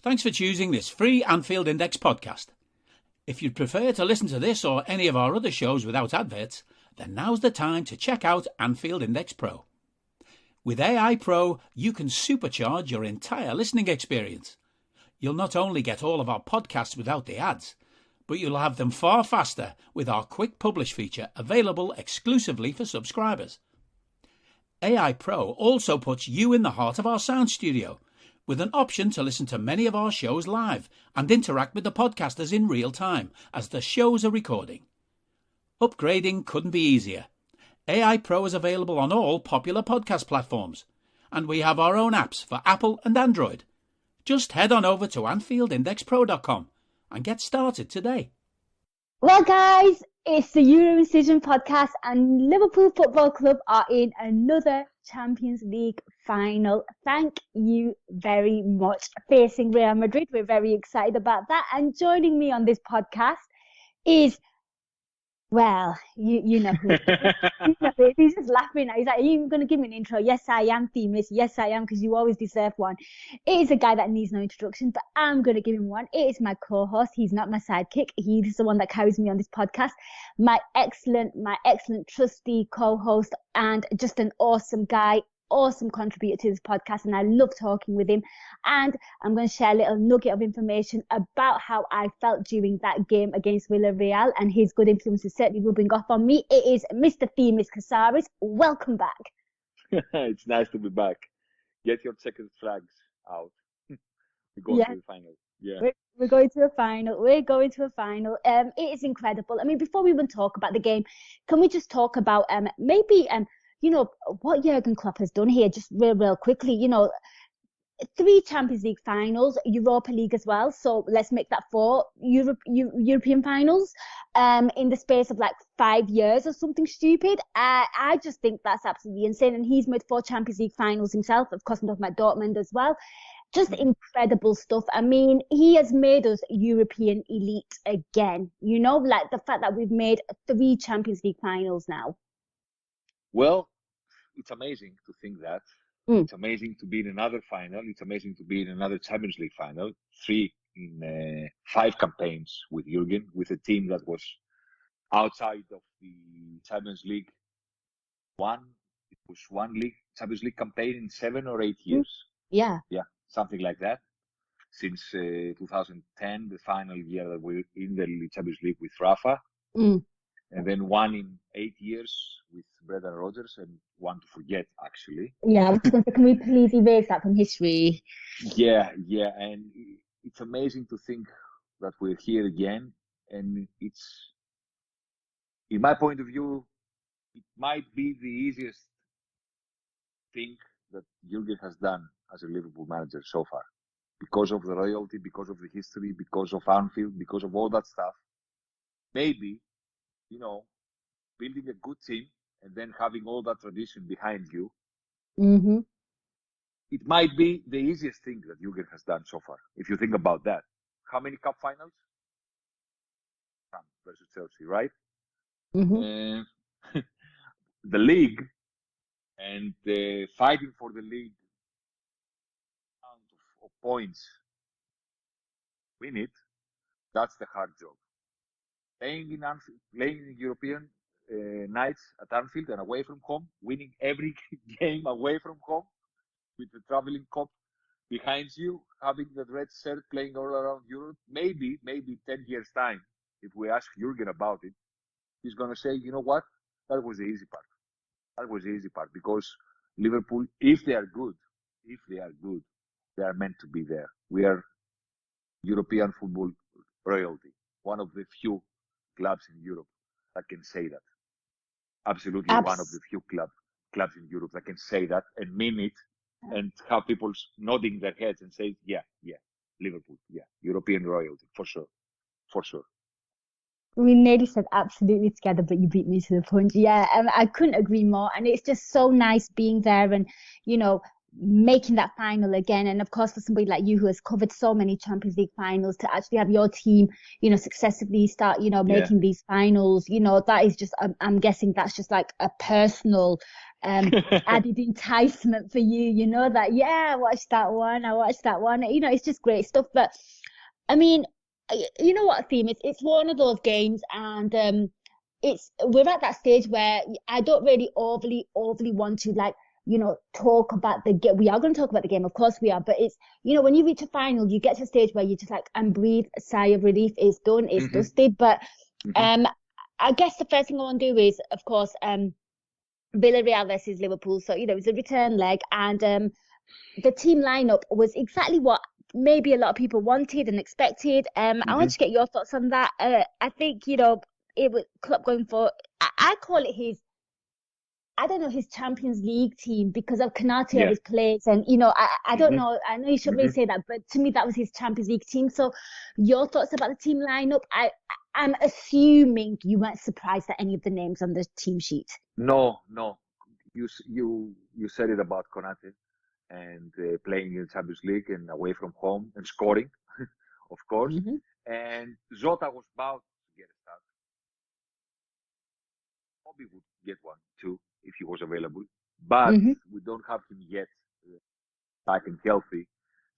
Thanks for choosing this free Anfield Index podcast. If you'd prefer to listen to this or any of our other shows without adverts, then now's the time to check out Anfield Index Pro. With AI Pro, you can supercharge your entire listening experience. You'll not only get all of our podcasts without the ads, but you'll have them far faster with our quick publish feature available exclusively for subscribers. AI Pro also puts you in the heart of our sound studio, with an option to listen to many of our shows live and interact with the podcasters in real time as the shows are recording. Upgrading couldn't be easier. AI Pro is available on all popular podcast platforms, and we have our own apps for Apple and Android. Just head on over to AnfieldIndexPro.com and get started today. Well, guys, it's the Incision podcast, and Liverpool Football Club are in another Champions League final. Thank you very much. Facing Real Madrid, we're very excited about that. And joining me on this podcast is, well, you know who. He's just laughing. He's like, are you going to give me an intro? Yes, I am, Themis. Yes, I am, because you always deserve one. It is a guy that needs no introduction, but I'm going to give him one. It is my co-host. He's not my sidekick. He's the one that carries me on this podcast. My excellent, trusty co-host, and just an awesome guy. Awesome contributor to this podcast, and I love talking with him. And I'm going to share a little nugget of information about how I felt during that game against Villarreal, and his good influences certainly rubbing off on me. It is Mr. Themis Casares. Welcome back. It's nice to be back. Get your checkered flags out. We're going to the final. Yeah. We're going to a final. We're going to a final. It is incredible. I mean, before we even talk about the game, can we just talk about maybe you know, what Jurgen Klopp has done here, just real quickly. You know, 3 Champions League finals, Europa League as well. So let's make that 4 European finals in the space of like 5 years or something stupid. I just think that's absolutely insane. And he's made 4 Champions League finals himself. Of course, I'm talking about Dortmund as well. Just incredible stuff. I mean, he has made us European elite again. You know, like the fact that we've made 3 Champions League finals now. Well, it's amazing to think that. It's amazing to be in another final. It's amazing to be in another Champions League final. 3 in 5 campaigns with Jurgen, with a team that was outside of the Champions League. It was one Champions League campaign in 7 or 8 years. Yeah, something like that. Since 2010, the final year that we're in the Champions League with Rafa. And then 1 in 8 years with Brendan Rodgers, and 1 to forget, actually. Yeah, I was going to say, can we please erase that from history? Yeah, and it's amazing to think that we're here again, and it's, in my point of view, it might be the easiest thing that Jurgen has done as a Liverpool manager so far, because of the royalty, because of the history, because of Anfield, because of all that stuff. Maybe, you know, building a good team and then having all that tradition behind you, it might be the easiest thing that Jurgen has done so far. If you think about that, how many cup finals? Versus Chelsea, right? The league and fighting for the league of points, win it. That's the hard job. Playing in European nights at Anfield and away from home, winning every game away from home with the traveling cup behind you, having the red shirt playing all around Europe. Maybe 10 years time, if we ask Jurgen about it, he's going to say, you know what, that was the easy part. That was the easy part, because Liverpool, if they are good, they are meant to be there. We are European football royalty, one of the few clubs in Europe that can say that. Absolutely one of the few clubs in Europe that can say that and mean it, and have people nodding their heads and say, yeah, Liverpool, European royalty, for sure. We nearly said absolutely together, but you beat me to the punch. Yeah, I couldn't agree more. And it's just so nice being there and, you know, making that final again. And of course, for somebody like you who has covered so many Champions League finals, to actually have your team, you know, successively start, you know, making these finals, you know, that is just, I'm guessing that's just like a personal added enticement for you, that, yeah, I watched that one. It's just great stuff. But I mean, you know what, Themis, it's one of those games, and we're at that stage where I don't really overly want to talk about the game. We are going to talk about the game, of course we are, but it's, when you reach a final, you get to a stage where you just and breathe a sigh of relief. It's done, it's dusted. But I guess the first thing I want to do is, of course, Villarreal versus Liverpool. So, it's a return leg, and the team lineup was exactly what maybe a lot of people wanted and expected. I want to get your thoughts on that. I think, it was Klopp going for, I call it his Champions League team because of Konate of his plays. And, I don't know, I know you shouldn't really say that, but to me, that was his Champions League team. So your thoughts about the team lineup? I'm assuming you weren't surprised at any of the names on the team sheet. No. You said it about Konate and playing in the Champions League and away from home and scoring, of course. And Zota was about to get a start. Bobby would get one too if he was available, but we don't have him yet back and healthy.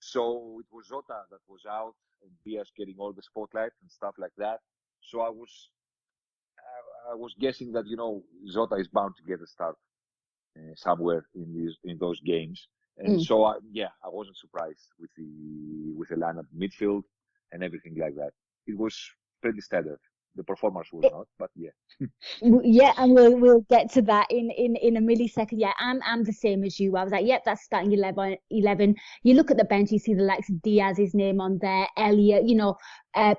So it was Zota that was out and Diaz getting all the spotlight and stuff like that. So I was guessing that Zota is bound to get a start somewhere in those games. And so I wasn't surprised with the lineup midfield and everything like that. It was pretty standard. The performance was not, but yeah. Yeah, and we'll get to that in a millisecond. Yeah, I'm the same as you. I was like, yep, that's starting 11. You look at the bench, you see the likes of Diaz's name on there, Elliot,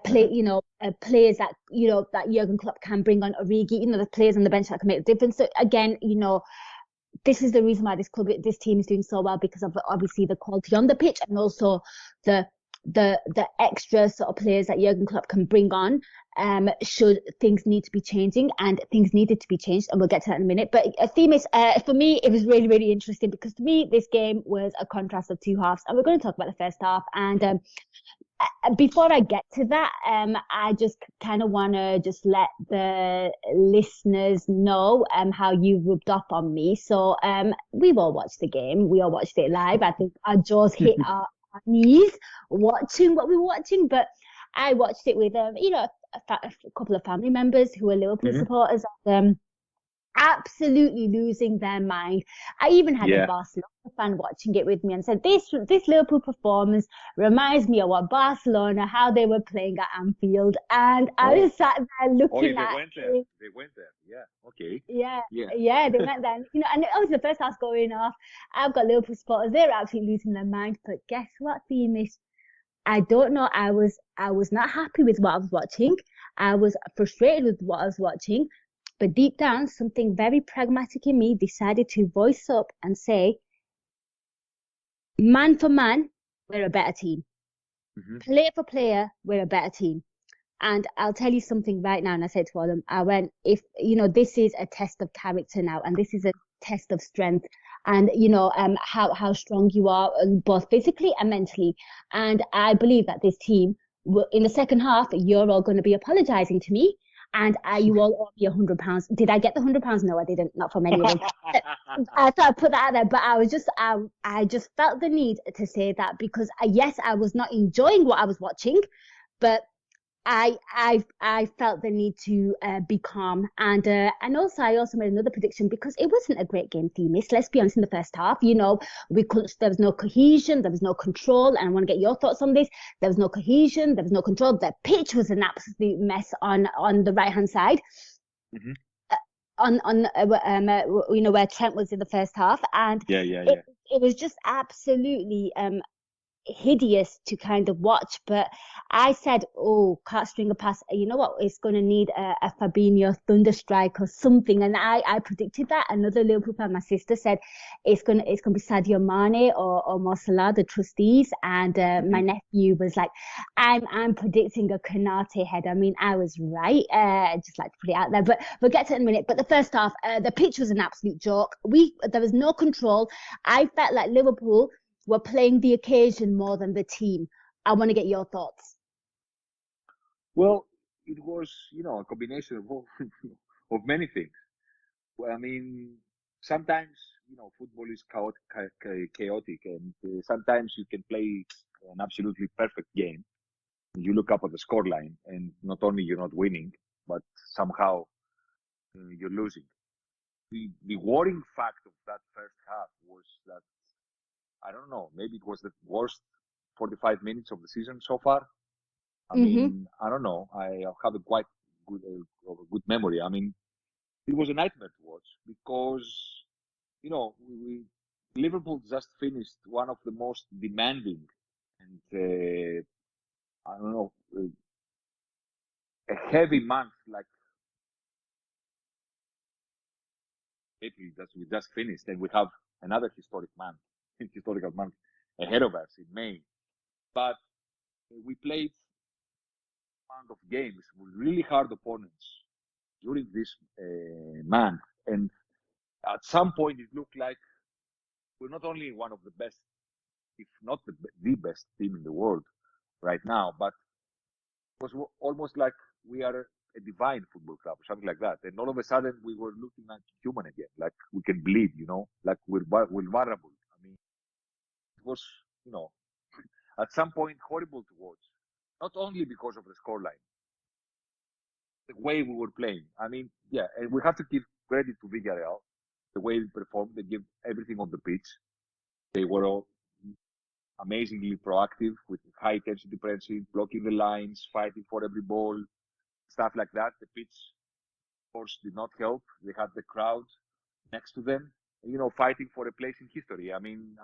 players that that Jurgen Klopp can bring on, Origi, the players on the bench that can make the difference. So again, this is the reason why this team is doing so well, because of obviously the quality on the pitch and also the extra sort of players that Jurgen Klopp can bring on, should things need to be changing, and things needed to be changed, and we'll get to that in a minute. But Themis, for me, it was really, really interesting, because to me, this game was a contrast of two halves, and we're going to talk about the first half. And before I get to that, I just kind of want to just let the listeners know how you rubbed off on me. So we've all watched the game. We all watched it live. I think our jaws hit our knees watching what we were watching, but I watched it with a couple of family members who are Liverpool supporters, and absolutely losing their mind. I even had a Barcelona fan watching it with me and said, this Liverpool performance reminds me of what Barcelona, how they were playing at Anfield. And I was sat there looking at it. They went there. Yeah. Okay. Yeah, they went there. And it was the first half going off. I've got Liverpool supporters, they're absolutely losing their mind. But guess what, Themis? I don't know. I was not happy with what I was watching. I was frustrated with what I was watching. But deep down, something very pragmatic in me decided to voice up and say, man for man, we're a better team. Player for player, we're a better team. And I'll tell you something right now. And I said to all of them, I went, if, this is a test of character now, and this is a test of strength, and, how strong you are, both physically and mentally. And I believe that this team, in the second half, you're all going to be apologizing to me. And you all owe me £100. Did I get the £100? No, I didn't. Not from any of them. I thought I'd put that out there, but I just felt the need to say that, because yes, I was not enjoying what I was watching, but I felt the need to be calm, and also I also made another prediction, because it wasn't a great game, Themis. Let's be honest. In the first half, there was no cohesion, there was no control, and I want to get your thoughts on this. There was no cohesion, there was no control. The pitch was an absolute mess on the right hand side. Where Trent was in the first half, and it was just absolutely hideous to kind of watch. But I said, can't string a pass. You know what? It's going to need a Fabinho thunderstrike or something. And I predicted that. Another Liverpool fan, my sister, said it's going to be Sadio Mane or Mo Salah, the trustees. And my nephew was like, I'm predicting a Konate head. I mean, I was right. Just like to put it out there. But we'll get to it in a minute. But the first half, the pitch was an absolute joke. There was no control. I felt like Liverpool were playing the occasion more than the team. I want to get your thoughts. Well, it was, a combination of many things. Well, I mean, sometimes, football is chaotic, and sometimes you can play an absolutely perfect game. You look up at the scoreline, and not only you're not winning, but somehow you're losing. The worrying fact of that first half was that, I don't know, maybe it was the worst 45 minutes of the season so far. I mean, I don't know. I have a quite good memory. I mean, it was a nightmare to watch because, Liverpool just finished one of the most demanding and, I don't know, a heavy month like April that we just finished, and we have another historical month ahead of us in May. But we played round of games with really hard opponents during this month, and at some point it looked like we're not only one of the best, if not the best team in the world right now, but it was almost like we are a divine football club or something like that. And all of a sudden we were looking like human again, like we can bleed, like we're vulnerable. I mean, it was, you know, at some point horrible to watch, not only because of the scoreline, the way we were playing. I mean, yeah, and we have to give credit to Villarreal, the way they performed. They gave everything on the pitch. They were all amazingly proactive with high intensity pressing, blocking the lines, fighting for every ball, stuff like that. The pitch, of course, did not help. They had the crowd next to them, fighting for a place in history. I mean,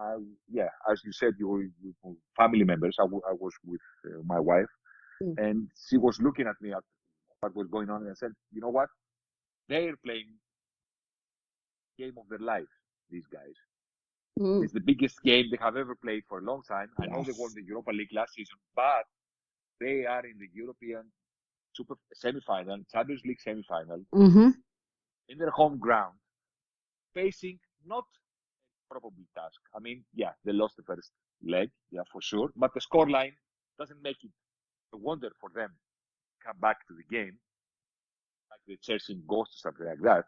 yeah, as you said, you were family members. I was with my wife, and she was looking at me at what was going on, and I said, you know what? They're playing the game of their life, these guys. It's the biggest game they have ever played for a long time. I know they won the Europa League last season, but they are in the European Super semi-final, Champions League semi-final, in their home ground, facing not a probable task. I mean, yeah, they lost the first leg, yeah, for sure, but the scoreline doesn't make it a wonder for them to come back to the game, like the Chelsea Ghost or something like that.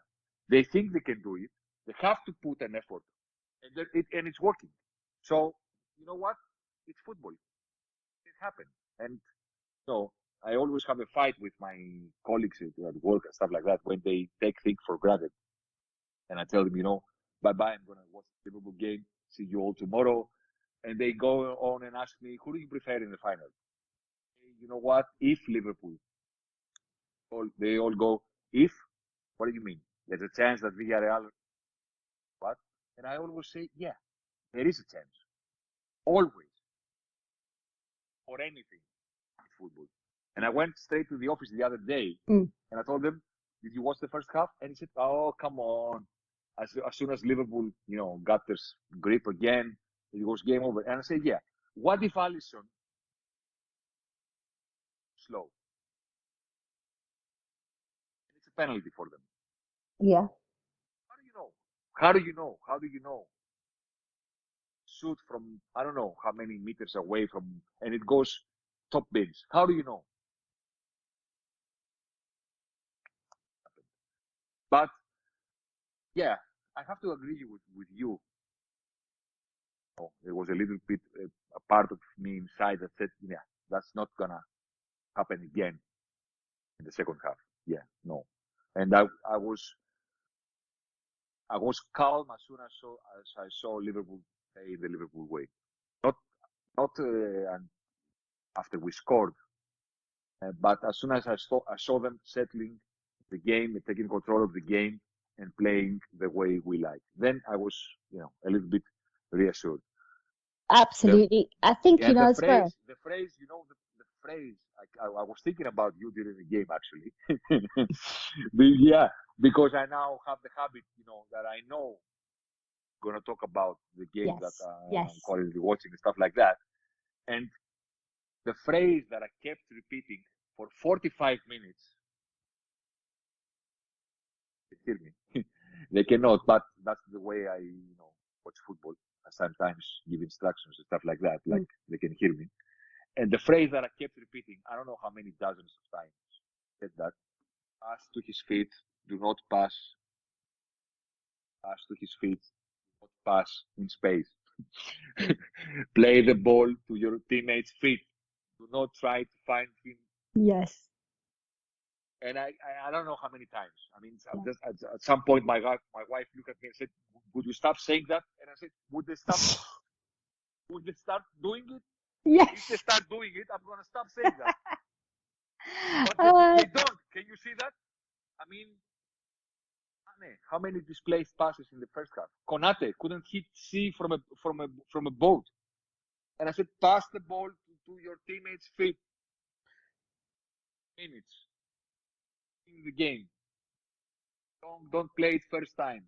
They think they can do it. They have to put an effort, and it's working. So, you know what? It's football. It happened. And so I always have a fight with my colleagues at work and stuff like that when they take things for granted. And I tell them, bye bye, I'm going to watch the Liverpool game. See you all tomorrow. And they go on and ask me, who do you prefer in the final? You know what? If Liverpool, they all go, if? What do you mean? There's a chance that Villarreal, what? And I always say, yeah, there is a chance. Always. For anything. Football. And I went straight to the office the other day and I told them, did you watch the first half? And he said, oh, come on. As soon as Liverpool, got their grip again, it was game over. And I said, yeah, what if Alisson slow? And it's a penalty for them. Yeah. How do you know? How do you know? How do you know? Shoot from, I don't know how many meters away from, and it goes top bins. How do you know? But yeah, I have to agree with you. There was a little bit a part of me inside that said, yeah, that's not gonna happen again in the second half. Yeah, no. And I was calm as soon as I saw Liverpool play the Liverpool way. Not after we scored, but as soon as I saw them settling the game, taking control of the game, and playing the way we like. Then I was, a little bit reassured. Absolutely. I think, Yeah, as well. the phrase, the phrase. I was thinking about you during the game actually. Yeah, because I now have the habit, that I know I'm gonna talk about the game that I'm Yes. currently watching and stuff like that. And the phrase that I kept repeating for 45 minutes, they hear me. They cannot, but that's the way I, watch football. I sometimes give instructions and stuff like that, like they can hear me. And the phrase that I kept repeating, I don't know how many dozens of times, said that, pass to his feet, do not pass pass to his feet, not pass in space. Play the ball to your teammate's feet. Do not try to find him. Yes. And I don't know how many times. I mean, Yeah. just at some point, my wife looked at me and said, "Would you stop saying that?" And I said, "Would they stop? Would they start doing it? Yes. If they start doing it, I'm gonna stop saying that." But they don't. Can you see that? I mean, how many displaced passes in the first half? Konate couldn't hit C from a boat. And I said, pass the ball to your teammates' feet. Minutes in the game. Don't play it first time.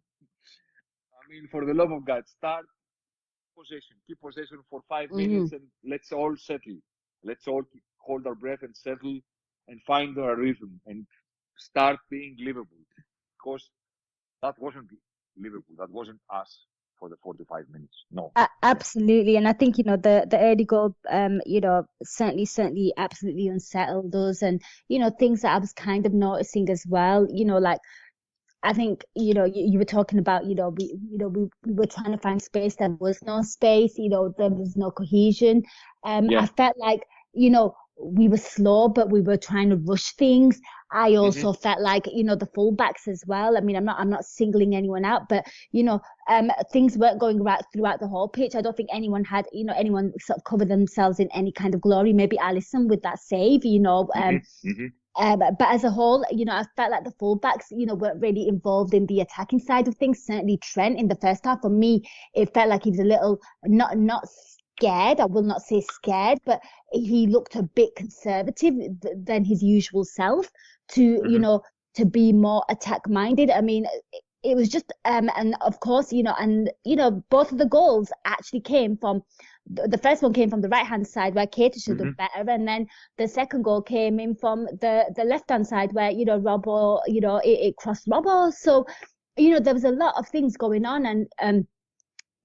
I mean, for the love of God, start possession. Keep possession for 5 minutes and let's all settle. Let's all hold our breath and settle and find our rhythm and start being Liverpool. Because that wasn't Liverpool. That wasn't us for the 45 minutes. No. Absolutely, and I think the early goal, certainly absolutely unsettled us, and things that I was kind of noticing as well. Like I think you were talking about we were trying to find space. There was no space. There was no cohesion. I felt like we were slow, but we were trying to rush things. I also felt like the fullbacks as well. I mean, I'm not singling anyone out, but things weren't going right throughout the whole pitch. I don't think anyone had anyone sort of covered themselves in any kind of glory. Maybe Alisson with that save, but as a whole, I felt like the fullbacks, weren't really involved in the attacking side of things. Certainly Trent in the first half, for me, it felt like he was a little not scared. I will not say scared, but he looked a bit conservative than his usual self to be more attack minded. I mean, it was just and of course both of the goals actually came from the first one came from the right hand side where Keita should have done better, and then the second goal came in from the left hand side where Robbo it crossed Robbo. So there was a lot of things going on, and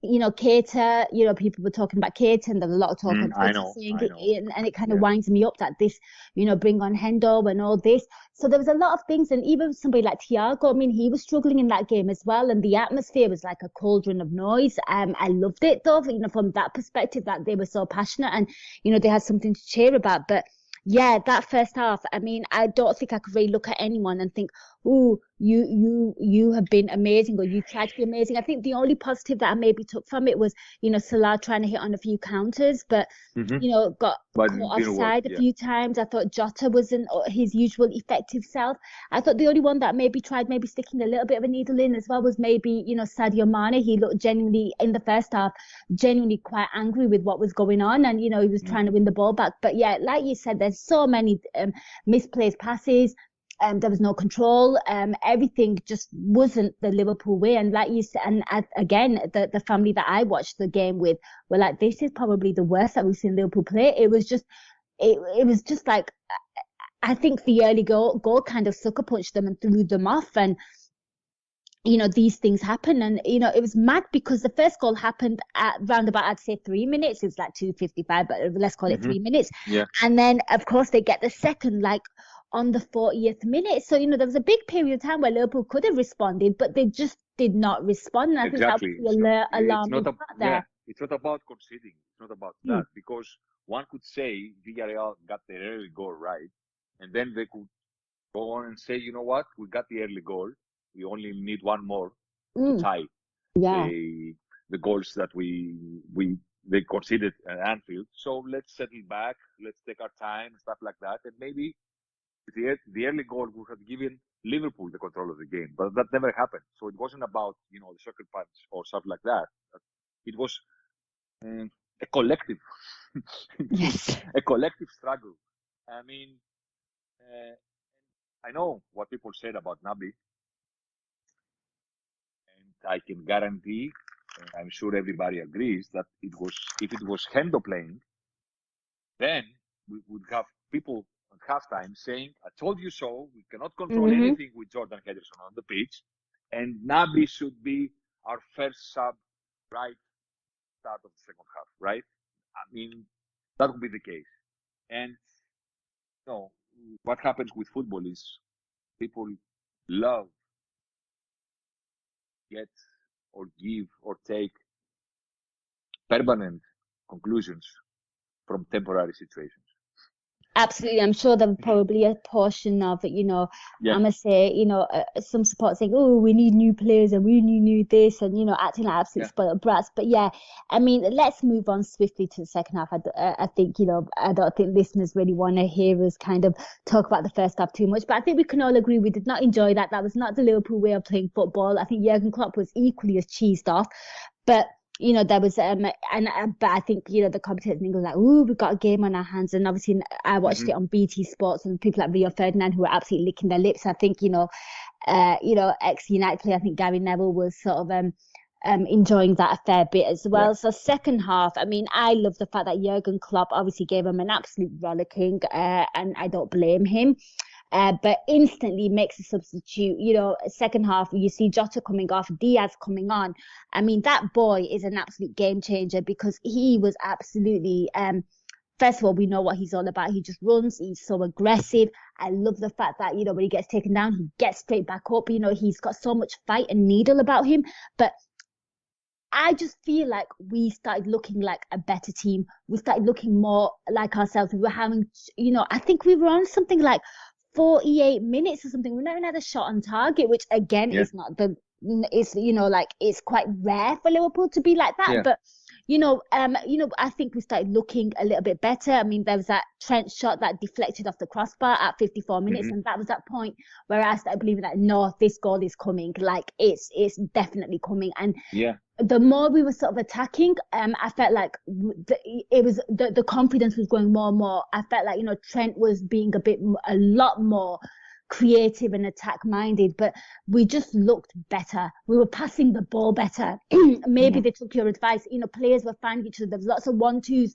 Keita, people were talking about Keita, and there was a lot of talk on Twitter saying it, and it kind of winds me up that this, bring on Hendo and all this. So there was a lot of things, and even somebody like Thiago, I mean, he was struggling in that game as well, and the atmosphere was like a cauldron of noise. I loved it though, from that perspective, that they were so passionate and, they had something to cheer about. But yeah, that first half, I mean, I don't think I could really look at anyone and think, oh, you have been amazing, or you tried to be amazing. I think the only positive that I maybe took from it was, Salah trying to hit on a few counters, but got caught offside a few times. I thought Jota wasn't his usual effective self. I thought the only one that maybe tried sticking a little bit of a needle in as well was maybe, Sadio Mane. He looked genuinely in the first half, genuinely quite angry with what was going on, and he was trying to win the ball back. But yeah, like you said, there's so many misplaced passes. There was no control. Everything just wasn't the Liverpool way. And like you said, and again, the family that I watched the game with were like, this is probably the worst that we've seen Liverpool play. It was just like, I think the early goal kind of sucker punched them and threw them off. And these things happen, and it was mad because the first goal happened at round about, I'd say, 3 minutes. It's like 2:55, but let's call it 3 minutes. And then of course they get the second like on the 40th minute. So there was a big period of time where Liverpool could have responded, but they just did not respond. And I think that was the alarming part there. It's not about conceding. It's not about that, because one could say Villarreal got the early goal right, and then they could go on and say, you know what, we got the early goal. We only need one more to tie the goals that they conceded at Anfield. So let's settle back, let's take our time, stuff like that, and maybe the early goal would have given Liverpool the control of the game, but that never happened. So it wasn't about the sucker punch or stuff like that. It was a collective, a collective struggle. I mean, I know what people said about Naby, and I can guarantee, and I'm sure everybody agrees, that if it was Hendo playing, then we would have people at halftime saying, I told you so, we cannot control anything with Jordan Henderson on the pitch, and Naby should be our first sub right start of the second half, right? I mean, that would be the case. And what happens with football is people love get or give or take permanent conclusions from temporary situations. Absolutely. I'm sure there was probably a portion of it, Yeah. I'm gonna say, some support saying, oh, we need new players and we need this and, acting like absolute spoiled brats. But yeah, I mean, let's move on swiftly to the second half. I think, I don't think listeners really want to hear us kind of talk about the first half too much. But I think we can all agree we did not enjoy that. That was not the Liverpool way of playing football. I think Jurgen Klopp was equally as cheesed off. But there was but I think the commentators think like, ooh, we've got a game on our hands, and obviously I watched it on BT Sports, and people like Rio Ferdinand who were absolutely licking their lips. I think ex United player, I think Gary Neville was sort of enjoying that a fair bit as well. So second half, I mean, I love the fact that Jurgen Klopp obviously gave him an absolute rollicking, and I don't blame him. But instantly makes a substitute. Second half, you see Jota coming off, Diaz coming on. I mean, that boy is an absolute game changer because he was absolutely, first of all, we know what he's all about. He just runs. He's so aggressive. I love the fact that, when he gets taken down, he gets straight back up. He's got so much fight and needle about him. But I just feel like we started looking like a better team. We started looking more like ourselves. We were having, I think we were on something like 48 minutes or something. We never had a shot on target, which again is not it's quite rare for Liverpool to be like that. But I think we started looking a little bit better. I mean, there was that Trent shot that deflected off the crossbar at 54 minutes, and that was that point where I started believing that no, this goal is coming. Like it's definitely coming. And the more we were sort of attacking, I felt like the confidence was going more and more. I felt like Trent was being a lot more creative and attack minded, but we just looked better. We were passing the ball better. Maybe they took your advice. Players were finding each other. There was lots of 1-2s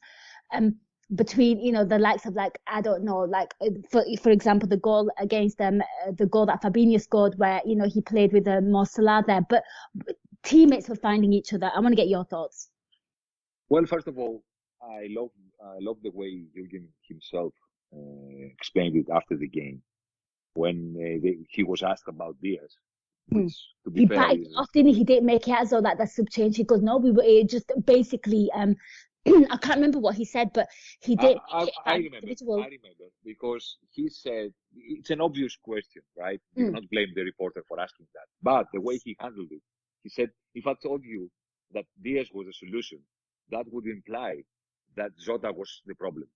between the likes of, like, I don't know, like for example the goal against the goal that Fabinho scored where he played with Mo Salah there, but teammates were finding each other. I want to get your thoughts. Well, first of all, I love the way Jurgen himself explained it after the game when he was asked about Diaz. Which, to be fair, often he didn't make it as though that sub change. He goes, no, we were just basically I can't remember what he said, but he did. I remember because he said it's an obvious question, right? You cannot blame the reporter for asking that. But the way he handled it, he said, if I told you that Diaz was a solution, that would imply that Jota was the problem.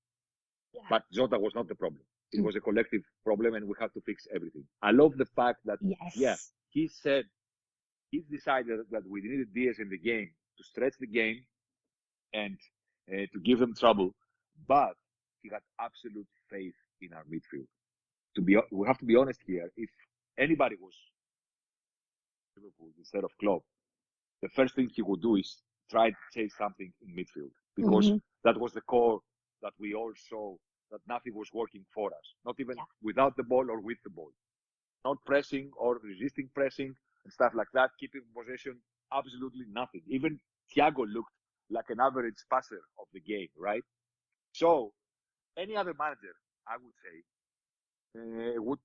Yeah. But Jota was not the problem. It was a collective problem, and we have to fix everything. I love the fact that, he said he decided that we needed Diaz in the game to stretch the game and to give them trouble, but he had absolute faith in our midfield. We have to be honest here. If anybody was Liverpool instead of Klopp, the first thing he would do is try to chase something in midfield, because that was the core that we all saw that nothing was working for us, not even without the ball or with the ball. Not pressing or resisting pressing and stuff like that, keeping possession, absolutely nothing. Even Thiago looked like an average passer of the game, right? So any other manager, I would say, would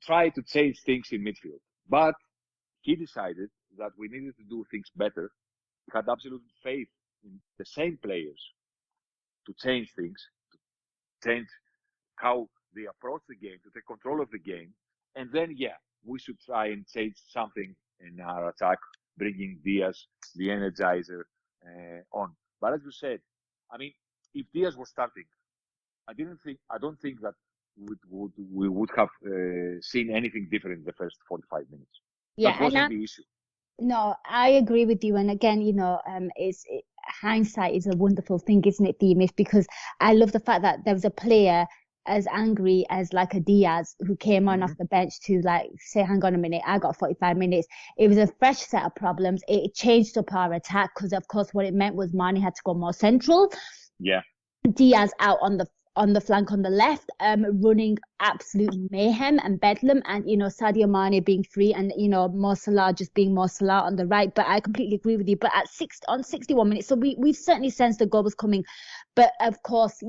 try to change things in midfield. But he decided that we needed to do things better. He had absolute faith in the same players to change things, to change how they approach the game, to take control of the game. And then, we should try and change something in our attack, bringing Diaz, the energizer, on. But as you said, I mean, if Diaz was starting, I don't think that we would have seen anything different in the first 45 minutes. Yeah, that wasn't the issue. No, I agree with you. And again, hindsight is a wonderful thing, isn't it, Themis? Because I love the fact that there was a player as angry as like a Diaz who came on off the bench to like say, hang on a minute, I got 45 minutes. It was a fresh set of problems. It changed up our attack because, of course, what it meant was Mane had to go more central. Yeah. Diaz out on the flank on the left, running absolute mayhem and bedlam, and Sadio Mane being free, and Mo Salah just being Mo Salah on the right. But I completely agree with you. But on 61 minutes, so we've certainly sensed the goal was coming, but of course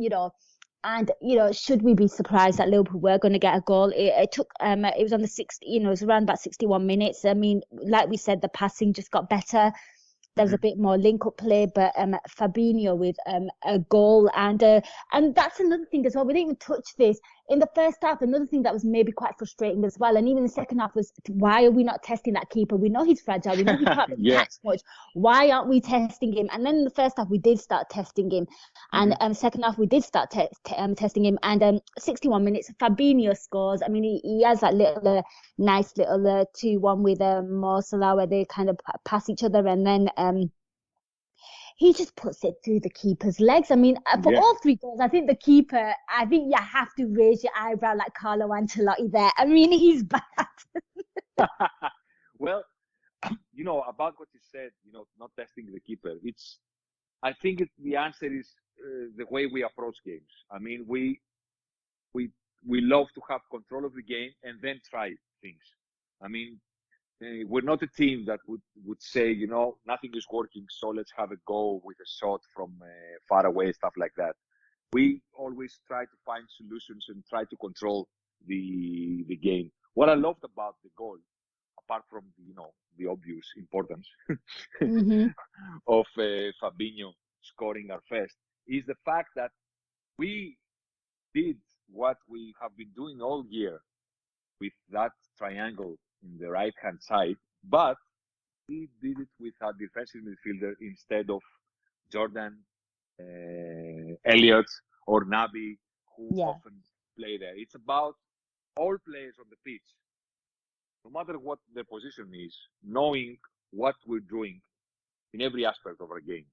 And, should we be surprised that Liverpool were going to get a goal? It took, it was on the 60, it was around about 61 minutes. I mean, like we said, the passing just got better. There was a bit more link-up play, but Fabinho with a goal. And that's another thing as well. We didn't even touch this. In the first half, another thing that was maybe quite frustrating as well, and even the second half, was why are we not testing that keeper? We know he's fragile. We know he can't catch much. Why aren't we testing him? And then in the first half, we did start testing him. And second half, we did start testing him. And 61 minutes, Fabinho scores. I mean, he has that little nice little 2-1 with Mo Salah, where they kind of pass each other, and then he just puts it through the keeper's legs. I mean, for all three goals, I think you have to raise your eyebrow like Carlo Ancelotti there. I mean, he's bad. Well, about what you said, not testing the keeper. I think the answer is the way we approach games. I mean, we love to have control of the game and then try things. I mean, we're not a team that would say, nothing is working, so let's have a go with a shot from far away, stuff like that. We always try to find solutions and try to control the game. What I loved about the goal, apart from the obvious importance of Fabinho scoring our first, is the fact that we did what we have been doing all year with that triangle in the right-hand side, but he did it with a defensive midfielder instead of Jordan, Elliott, or Naby, who often play there. It's about all players on the pitch, no matter what their position is, knowing what we're doing in every aspect of our game.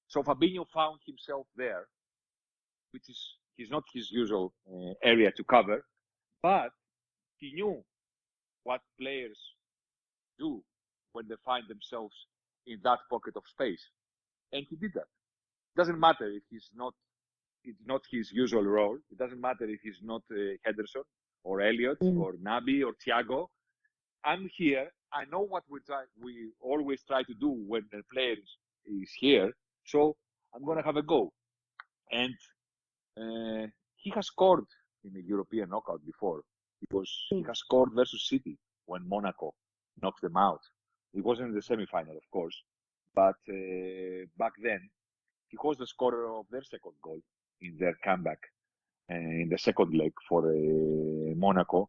So Fabinho found himself there, which is not his usual area to cover, but he knew what players do when they find themselves in that pocket of space, and he did that. It doesn't matter if it's not his usual role. It doesn't matter if he's not Henderson or Elliott or Naby or Thiago. I'm here. I know what we always try to do when the player is here. So I'm gonna have a go. And he has scored in the European knockout before, because he has scored versus City when Monaco knocked them out. It wasn't in the semi-final, of course, but back then he was the scorer of their second goal in their comeback in the second leg for Monaco.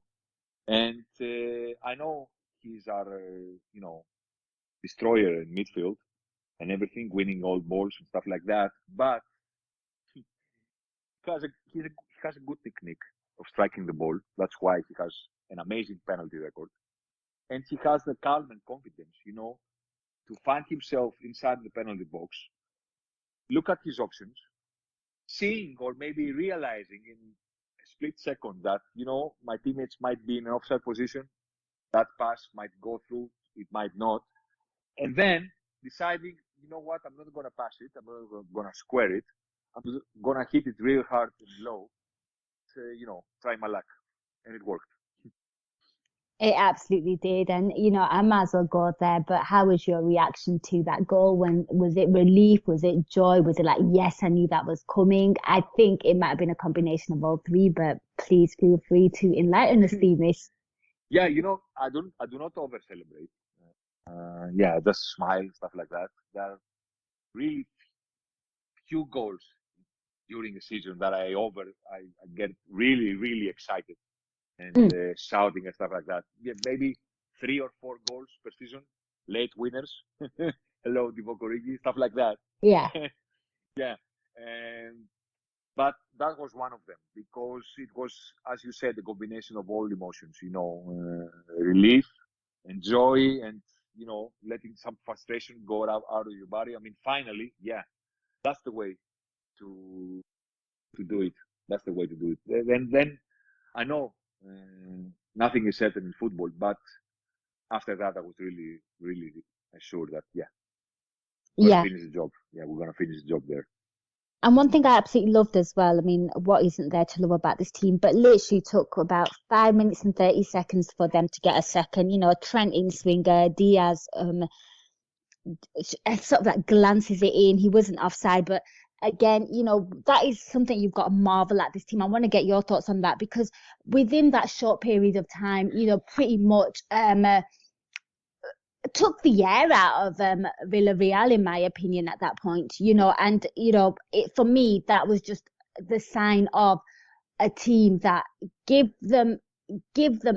And I know he's our, destroyer in midfield and everything, winning all balls and stuff like that. But he has a good technique of striking the ball. That's why he has an amazing penalty record. And he has the calm and confidence, to find himself inside the penalty box, look at his options, seeing or maybe realizing in a split second that, my teammates might be in an offside position, that pass might go through, it might not. And then deciding, what, I'm not going to pass it, I'm not going to square it, I'm going to hit it real hard and low, to, try my luck. And it worked. It absolutely did. And, I might as well go there, but how was your reaction to that goal? Was it relief? Was it joy? Was it like, yes, I knew that was coming? I think it might have been a combination of all three, but please feel free to enlighten us, Themis. Yeah, I do not over celebrate. Just smile, stuff like that. There are really few goals during the season that I get really, really excited and shouting and stuff like that. Yeah, maybe 3 or 4 goals per season, late winners. Hello, Divock Origi, stuff like that. Yeah. Yeah. But that was one of them, because it was, as you said, a combination of all emotions, relief and joy and, letting some frustration go out of your body. I mean, finally, that's the way to do it. That's the way to do it. And then I know nothing is certain in football, but after that, I was really, really assured that, we're going to finish the job. Yeah, we're going to finish the job there. And one thing I absolutely loved as well, I mean, what isn't there to love about this team, but literally took about 5 minutes and 30 seconds for them to get a second. Trent in swinger, Diaz sort of like glances it in. He wasn't offside, but again, that is something you've got to marvel at this team. I want to get your thoughts on that because within that short period of time, pretty much took the air out of Villarreal, in my opinion, at that point, and, for me, that was just the sign of a team that give them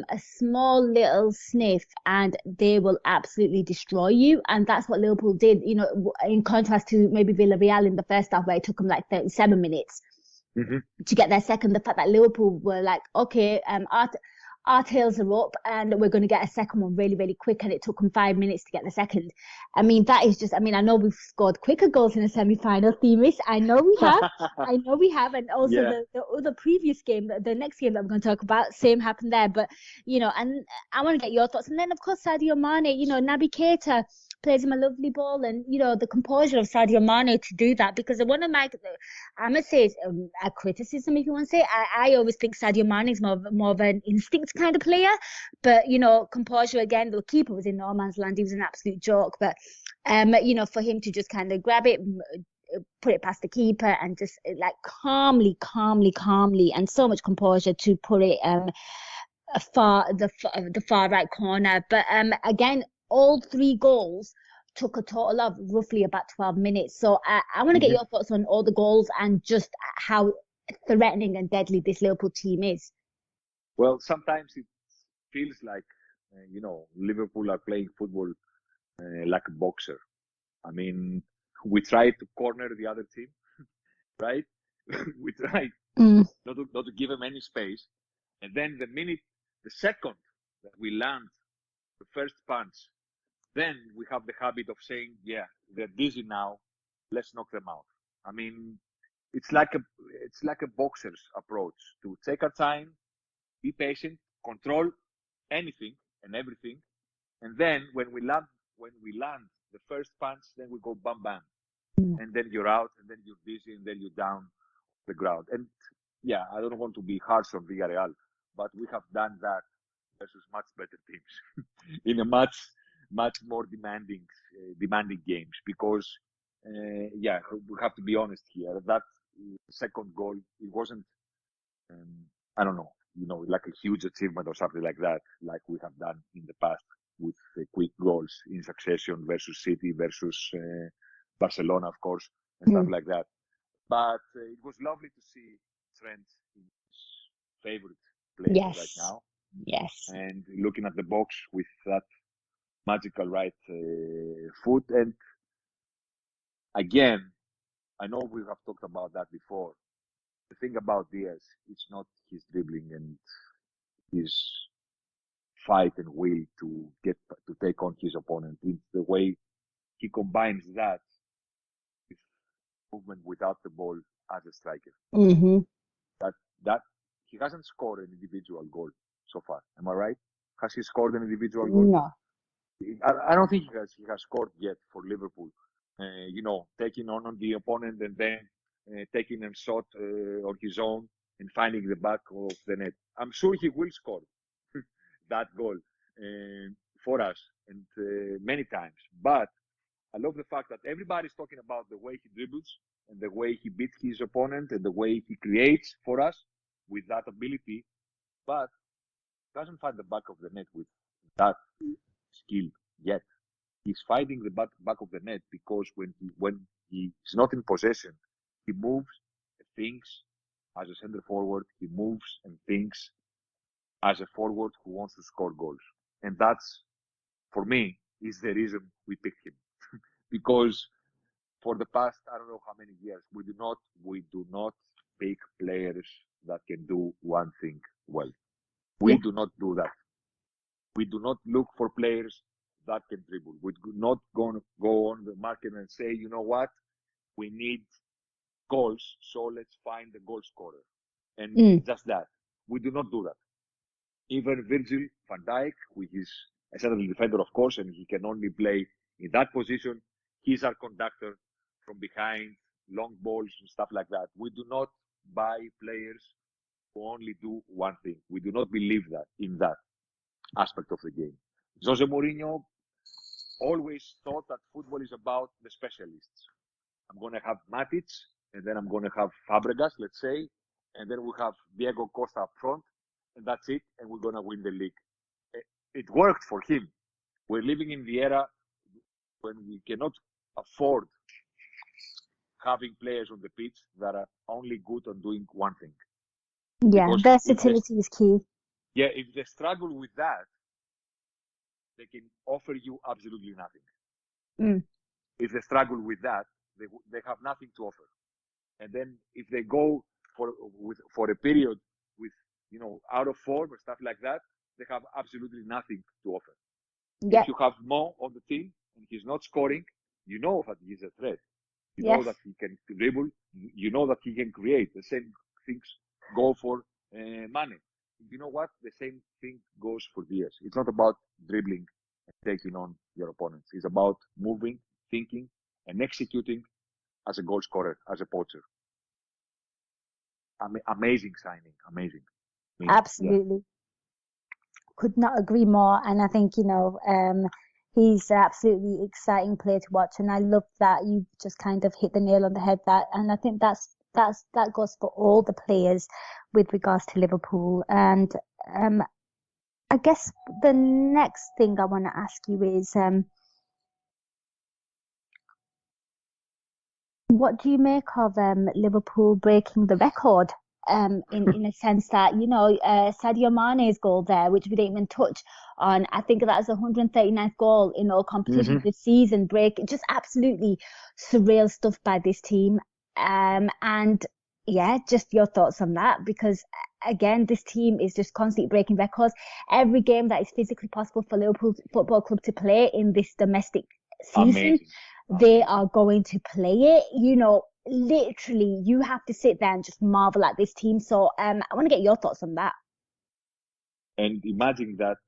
a small little sniff and they will absolutely destroy you. And that's what Liverpool did, in contrast to maybe Villarreal in the first half where it took them like 37 minutes to get their second. The fact that Liverpool were like, okay, our tails are up and we're going to get a second one really, really quick. And it took them 5 minutes to get the second. I mean, that is just, I know we've scored quicker goals in a semi-final, Themis. I know we have. And also the other previous game, the next game that we're going to talk about, same happened there. But, and I want to get your thoughts. And then, of course, Sadio Mane, Naby Keita plays him a lovely ball. And, the composure of Sadio Mane to do that. Because one of my, I must say, a criticism, if you want to say, I always think Sadio Mane is more of an instinct kind of player, but composure again. The keeper was in no man's land. He was an absolute joke, but for him to just kind of grab it, put it past the keeper, and just like calmly, and so much composure to put it the far right corner. But again, all three goals took a total of roughly about 12 minutes. So I want to get your thoughts on all the goals and just how threatening and deadly this Liverpool team is. Well, sometimes it feels like, Liverpool are playing football like a boxer. I mean, we try to corner the other team, right? We try not to give them any space. And then the second that we land the first punch, then we have the habit of saying, yeah, they're dizzy now, let's knock them out. I mean, it's like a boxer's approach to take our time, be patient, control anything and everything, and then when we land the first punch, then we go bam bam, and then you're out, and then you're dizzy, and then you're down the ground. And yeah, I don't want to be harsh on Villarreal, but we have done that versus much better teams in a much more demanding games because we have to be honest here. That second goal, it wasn't I don't know, like a huge achievement or something like that, like we have done in the past with quick goals in succession versus City, versus Barcelona, of course, and stuff like that. But it was lovely to see Trent in his favorite place right now. Yes. And looking at the box with that magical right foot. And again, I know we have talked about that before. The thing about Diaz, it's not his dribbling and his fight and will to take on his opponent. It's the way he combines that with movement without the ball as a striker. That he hasn't scored an individual goal so far. Am I right? Has he scored an individual goal? No. I don't think he has scored yet for Liverpool. Taking on the opponent and then taking a shot on his own and finding the back of the net. I'm sure he will score that goal for us and many times. But I love the fact that everybody's talking about the way he dribbles and the way he beats his opponent and the way he creates for us with that ability, but doesn't find the back of the net with that skill yet. He's finding the back of the net because when he's not in possession, he moves and thinks as a center forward. He moves and thinks as a forward who wants to score goals. And that's, for me, is the reason we picked him. Because for the past, I don't know how many years, we do not pick players that can do one thing well. We do not do that. We do not look for players that can dribble. We're not going to go on the market and say, you know what, we need goals, so let's find the goal scorer. And just that. We do not do that. Even Virgil van Dijk, who is a central defender, of course, and he can only play in that position, he's our conductor from behind, long balls and stuff like that. We do not buy players who only do one thing. We do not believe in that aspect of the game. Jose Mourinho always thought that football is about the specialists. I'm going to have Matic and then I'm going to have Fabregas, let's say, and then we have Diego Costa up front, and that's it, and we're going to win the league. It worked for him. We're living in the era when we cannot afford having players on the pitch that are only good on doing one thing. Yeah, Because versatility is key. Yeah, if they struggle with that, they can offer you absolutely nothing. If they struggle with that, they have nothing to offer. And then if they go for a period with out of form or stuff like that, they have absolutely nothing to offer. Yep. If you have Mo on the team and he's not scoring, you know that he's a threat. You know that he can dribble. You know that he can create. The same things go for Mane. You know what? The same thing goes for Diaz. It's not about dribbling and taking on your opponents. It's about moving, thinking, and executing as a goal scorer, as a poacher. Amazing signing. Amazing. Absolutely. Could not agree more. And I think, he's an absolutely exciting player to watch. And I love that you just kind of hit the nail on the head and I think that goes for all the players with regards to Liverpool. And I guess the next thing I want to ask you is, what do you make of Liverpool breaking the record? In a sense that, Sadio Mane's goal there, which we didn't even touch on, I think that's 139th goal in all competitions this season, just absolutely surreal stuff by this team. And yeah, just your thoughts on that, because again, this team is just constantly breaking records. Every game that is physically possible for Liverpool Football Club to play in this domestic season, they are going to play it. Literally, you have to sit there and just marvel at this team. So I want to get your thoughts on that. And imagine that,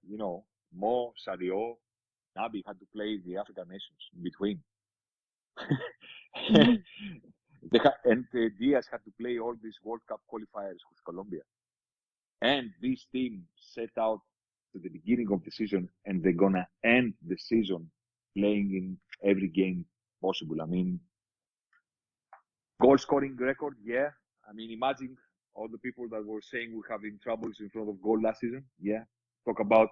Mo, Sadio, Nabi had to play the African nations in between. And Diaz had to play all these World Cup qualifiers with Colombia. And this team set out to the beginning of the season, and they're going to end the season playing in every game possible. Goal scoring record, yeah. Imagine all the people that were saying we're having troubles in front of goal last season. Yeah. Talk about,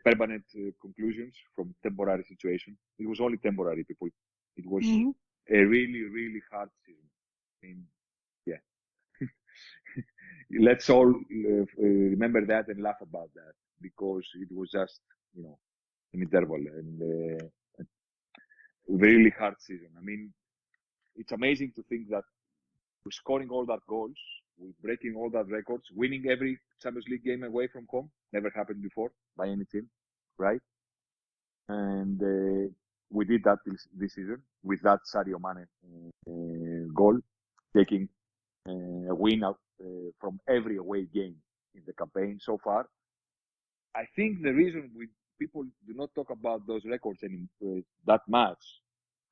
permanent conclusions from temporary situation. It was only temporary, people. It was a really, really hard season. Yeah. Let's all remember that and laugh about that, because it was just, an interval and a really hard season. It's amazing to think that we're scoring all that goals, we're breaking all that records, winning every Champions League game away from home. Never happened before by any team, right? And we did that this season with that Sadio Mane goal, taking a win out from every away game in the campaign so far. I think the reason people do not talk about those records that much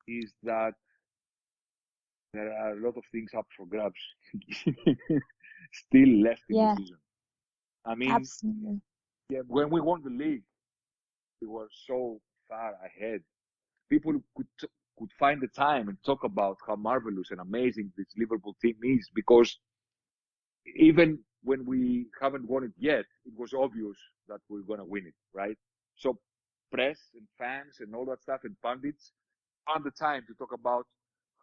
is that there are a lot of things up for grabs still left in the season. Absolutely. Yeah, when we won the league, we were so far ahead. People could find the time and talk about how marvelous and amazing this Liverpool team is, because even when we haven't won it yet, it was obvious that we're going to win it, right? So press and fans and all that stuff and pundits found the time to talk about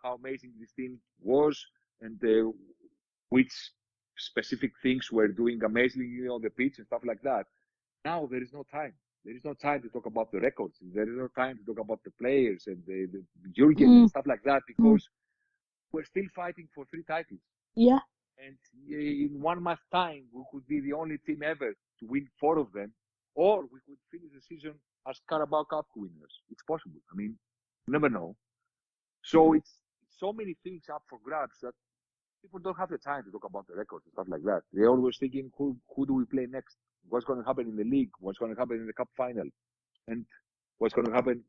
how amazing this team was and which specific things were doing amazingly on the pitch and stuff like that. Now there is no time. There is no time to talk about the records. There is no time to talk about the players and the Jurgen and stuff like that, because we're still fighting for 3 titles. Yeah. And in 1 month's time, we could be the only team ever to win 4 of them, or we could finish the season as Carabao Cup winners. It's possible. You never know. So it's so many things up for grabs that people don't have the time to talk about the records and stuff like that. They're always thinking, who do we play next? What's going to happen in the league? What's going to happen in the cup final? And what's going to happen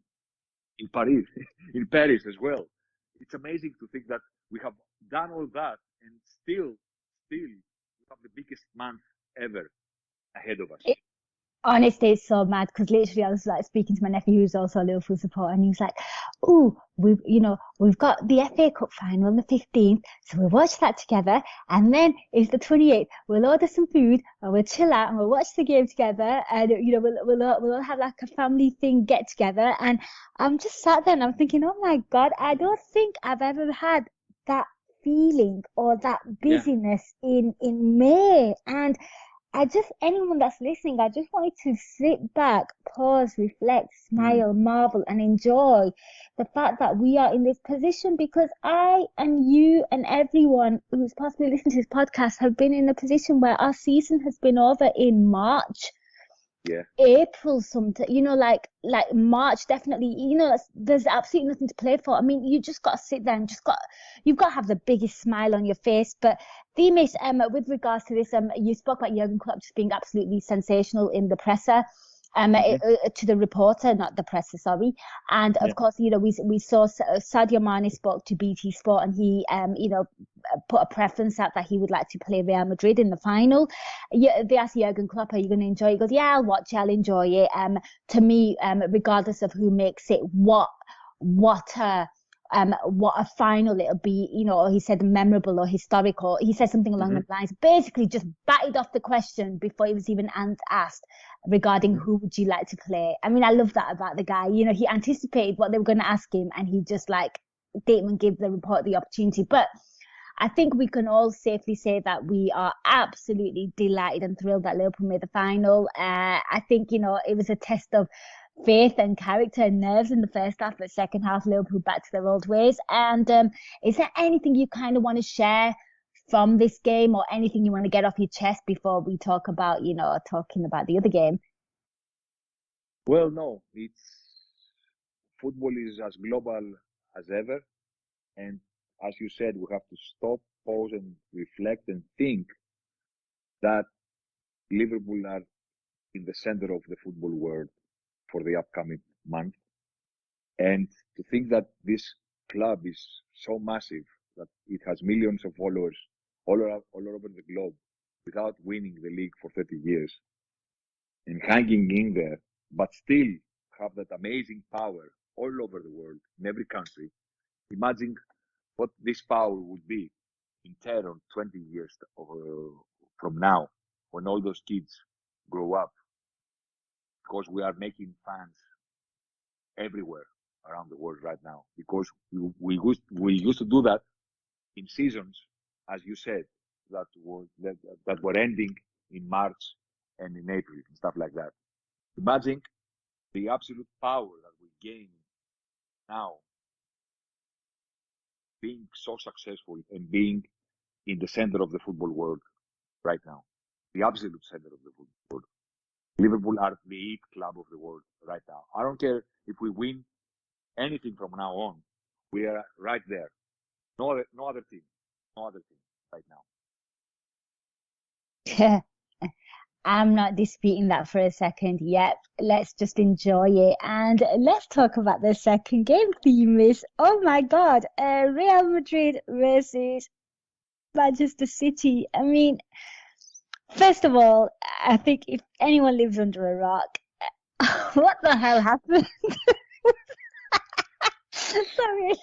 in Paris, in Paris as well. It's amazing to think that we have done all that and still we have the biggest month ever ahead of us. Honestly, it's so mad because literally I was like speaking to my nephew who's also a Liverpool supporter, and he was like, "Oh, we've got the FA Cup final on the 15th, so we'll watch that together, and then it's the 28th. We'll order some food and we'll chill out and we'll watch the game together, and we'll all have like a family thing get together." And I'm just sat there and I'm thinking, "Oh my God, I don't think I've ever had that feeling or that busyness in May." And anyone that's listening, I just wanted to sit back, pause, reflect, smile, marvel, and enjoy the fact that we are in this position, because I and you and everyone who's possibly listening to this podcast have been in a position where our season has been over in March. Yeah. April, like March, definitely. There's absolutely nothing to play for. I mean, you just got to sit there and you've got to have the biggest smile on your face. But Themis, with regards to this, you spoke about Jurgen Klopp just being absolutely sensational in the presser. To the reporter, not the presser, sorry. And of course, we saw Sadio Mane spoke to BT Sport, and he, put a preference out that he would like to play Real Madrid in the final. They asked Jurgen Klopp, "Are you going to enjoy it?" He goes, "Yeah, I'll watch it, I'll enjoy it." To me, regardless of who makes it, what a final it'll be, he said memorable or historical. He said something along the lines, basically just batted off the question before it was even asked regarding who would you like to play. I mean, I love that about the guy. He anticipated what they were going to ask him, and he just didn't even give the reporter the opportunity. But I think we can all safely say that we are absolutely delighted and thrilled that Liverpool made the final. I think, it was a test of faith and character and nerves in the first half, but second half, Liverpool back to their old ways. And is there anything you kind of want to share from this game, or anything you want to get off your chest before we talk about, talking about the other game? Well, no, football is as global as ever. And as you said, we have to stop, pause, and reflect and think that Liverpool are in the center of the football world for the upcoming month. And to think that this club is so massive that it has millions of followers all over the globe without winning the league for 30 years and hanging in there, but still have that amazing power all over the world, in every country. Imagine what this power would be in 10 or 20 years from now, when all those kids grow up, because we are making fans everywhere around the world right now, because we used to do that in seasons, as you said, that were ending in March and in April and stuff like that. Imagine the absolute power that we gain now, being so successful and being in the center of the football world right now, the absolute center of the football world. Liverpool are the elite club of the world right now. I don't care if we win anything from now on. We are right there. No other team right now. I'm not disputing that for a second yet. Let's just enjoy it. And let's talk about the second game, Themis. Oh my God. Real Madrid versus Manchester City. I mean, first of all, I think if anyone lives under a rock, what the hell happened? Sorry.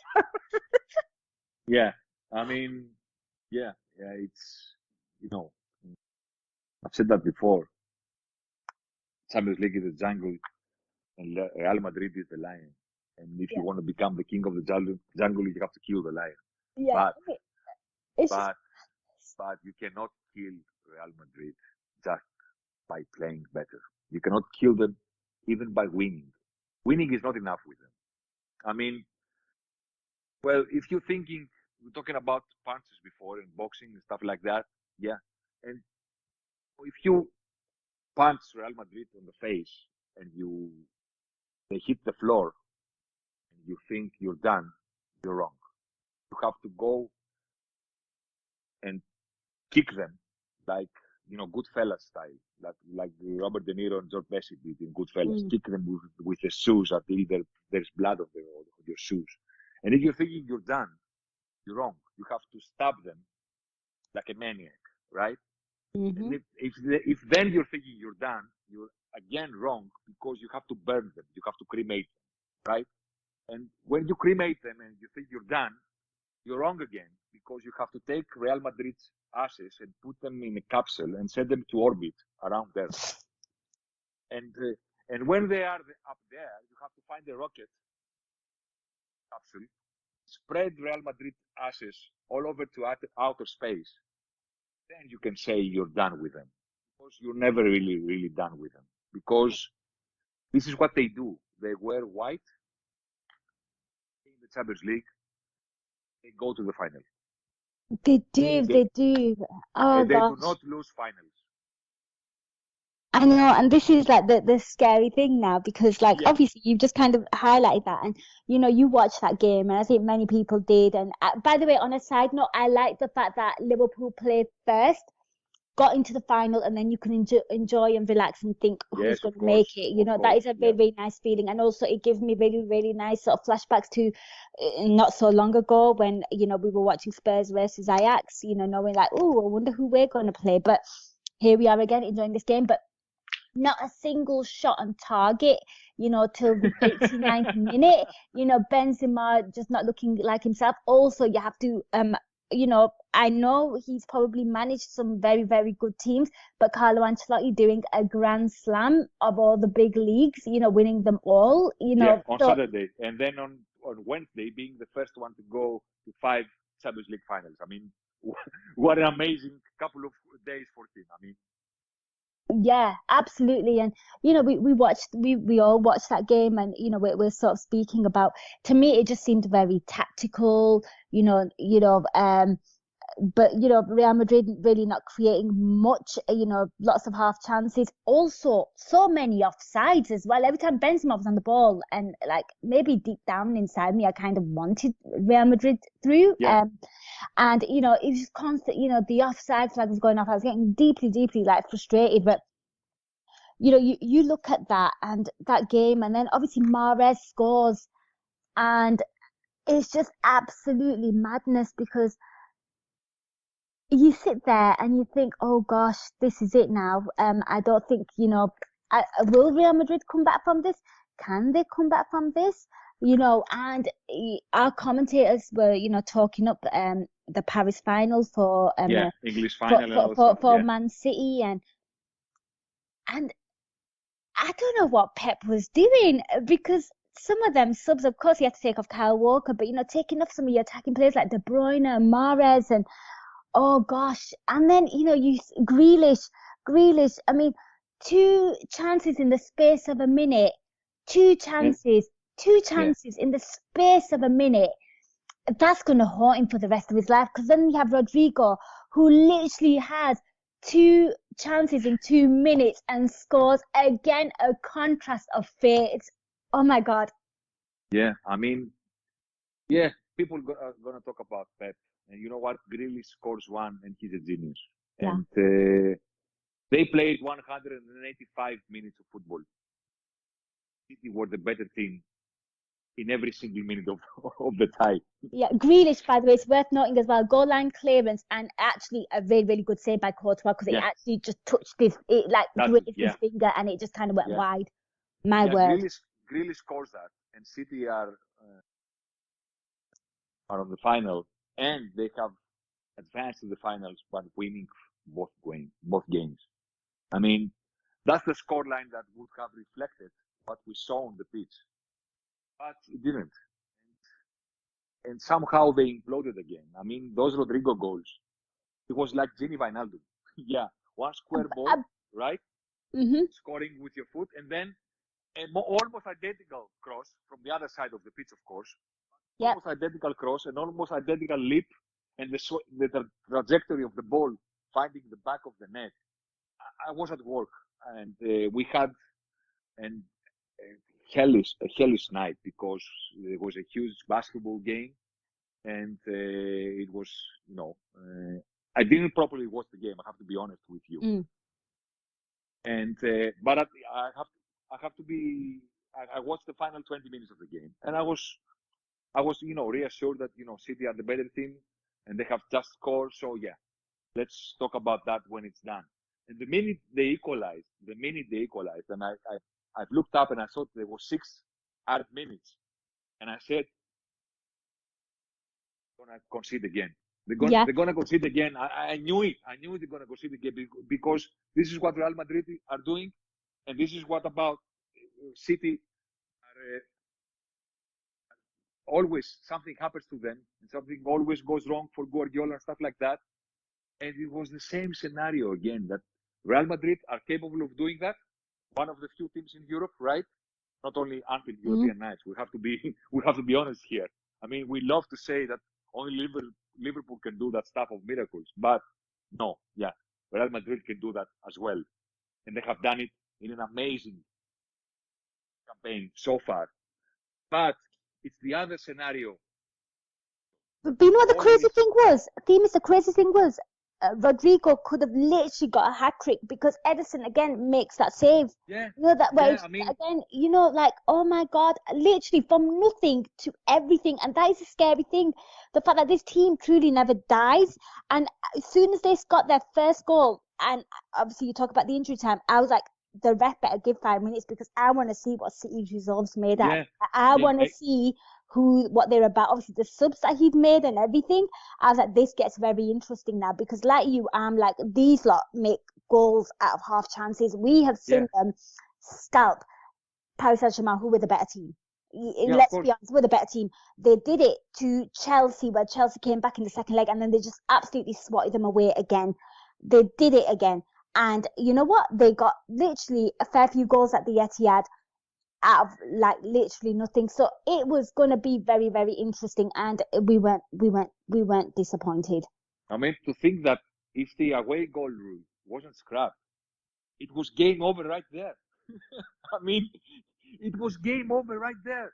Yeah, I mean, yeah, it's, I've said that before. Champions League is the jungle, and Real Madrid is the lion. And if you want to become the king of the jungle, you have to kill the lion. Yeah. But you cannot kill Real Madrid just by playing better. You cannot kill them even by winning. Winning is not enough with them. I mean, well, if you're thinking, we're talking about punches before and boxing and stuff like that, yeah. And if you punch Real Madrid on the face and they hit the floor and you think you're done, you're wrong. You have to go and kick them like, Goodfellas style, like Robert De Niro and George Pesci did in Goodfellas. Kick them with the shoes until there's blood on your shoes. And if you're thinking you're done, you're wrong. You have to stab them like a maniac, right? Mm-hmm. And if then you're thinking you're done, you're again wrong, because you have to burn them, you have to cremate them, right? And when you cremate them and you think you're done, you're wrong again, because you have to take Real Madrid's ashes and put them in a capsule and send them to orbit around Earth. And when they are up there, you have to find a rocket capsule, spread Real Madrid ashes all over to outer space. Then you can say you're done with them, because you're never really done with them, because this is what they do. They wear white in the Champions League. They go to the final. They do, they do. Oh They do gosh. not lose finals. I know, and this is like the scary thing now, because like Yeah. obviously you've just kind of highlighted that, and you watched that game, and I think many people did. And by the way, on a side note, I like the fact that Liverpool played first, got into the final, and then you can enjoy and relax and think who's Yes, going of to make course, it. of That course. is a Yeah. very, very nice feeling, and also it gives me really nice sort of flashbacks to not so long ago when we were watching Spurs versus Ajax. Knowing like, oh, I wonder who we're going to play, but here we are again enjoying this game, but not a single shot on target, till the 89th minute. Benzema just not looking like himself. Also, you have to, I know he's probably managed some very, very good teams, but Carlo Ancelotti doing a grand slam of all the big leagues, winning them all, Yeah, on so Saturday, and then on Wednesday being the first one to go to 5 Champions League finals. I mean, what an amazing couple of days for him. I mean, yeah, absolutely. And we all watched that game, and we're sort of speaking about, to me it just seemed very tactical, but Real Madrid really not creating much, lots of half chances, also so many offsides as well. Every time Benzema was on the ball, and like maybe deep down inside me I kind of wanted Real Madrid through. yeah, And it was just constant, the offside flag was going off. I was getting deeply like frustrated. But you look at that and that game, and then obviously Mahrez scores, and it's just absolutely madness, because you sit there and you think, oh gosh, this is it now. I don't think, will Real Madrid come back from this? Can they come back from this? And our commentators were, talking up the Paris final for yeah, English final and also, for yeah, Man City, and I don't know what Pep was doing, because some of them subs, of course, he had to take off Kyle Walker, but taking off some of your attacking players like De Bruyne, Mahrez, and oh gosh. And then, Grealish, I mean, two chances in the space of a minute, two and chances, yeah, in the space of a minute. That's going to haunt him for the rest of his life, because then you have Rodrigo, who literally has two chances in 2 minutes and scores again, a contrast of fate. Oh my God. yeah. I mean, yeah, people are gonna talk about Pep, and you know what? Grealish scores one, and he's a genius. Yeah. And they played 185 minutes of football. City were the better team in every single minute of of the time. Yeah, Grealish, by the way, it's worth noting as well. Goal line clearance, and actually a really good save by Courtois, because it Yeah, actually just touched it like that's it. grazed his Yeah, finger, and it just kind of went yeah, wide. My yeah. word. Grealish scores that, and City are on the final, and they have advanced to the finals by winning both games. I mean, that's the scoreline that would have reflected what we saw on the pitch, but it didn't. And somehow they imploded again. I mean, those Rodrigo goals, it was like Gini Wijnaldum. Yeah, one square ball, right? Mm-hmm. Scoring with your foot, and then almost identical cross from the other side of the pitch, of course. Yep. Almost identical cross and almost identical leap, and the trajectory of the ball finding the back of the net. I was at work, and we had an a hellish night, because there was a huge basketball game, and it was, I didn't properly watch the game. I have to be honest with you, Mm. and but I have to be. I watched the final 20 minutes of the game, and I was reassured that City are the better team, and they have just scored. So yeah, Let's talk about that when it's done. And the minute they equalized, and I've looked up and I thought there were 6 added minutes, and I said, "They're gonna concede again. They're gonna concede again." I knew it. I knew they're gonna concede again because this is what Real Madrid are doing, and this is what about City are. Always something happens to them, and something always goes wrong for Guardiola and stuff like that. And it was the same scenario again, that Real Madrid are capable of doing that. One of the few teams in Europe, right? Not only Anfield European nights. We have to be honest here. I mean, we love to say that only Liverpool can do that stuff of miracles, but no, yeah, Real Madrid can do that as well, and they have done it in an amazing campaign so far. But it's the other scenario. But you know what the crazy thing was? Themis, the crazy thing was, Rodrigo could have literally got a hat trick because Ederson again makes that save. Yeah. You know that way. Yeah, I mean, again, you know, like, oh my God, literally from nothing to everything, and that is a scary thing. The fact that this team truly never dies, and as soon as they got their first goal, and obviously you talk about the injury time, I was like, the ref better give 5 minutes because I want to see what City's resolve's made at. I want to see what they're about. Obviously, the subs that he'd made and everything. I was like, this gets very interesting now because, like you, I'm like, these lot make goals out of half chances. We have seen them scalp Paris Saint-Germain, who were the better team. Let's be honest, we're the better team. They did it to Chelsea, where Chelsea came back in the second leg, and then they just absolutely swatted them away again. They did it again. And you know what? They got literally a fair few goals at the Etihad out of like literally nothing. So it was going to be very, very interesting, and we weren't disappointed. I mean, to think that if the away goal rule wasn't scrapped, it was game over right there. I mean, it was game over right there.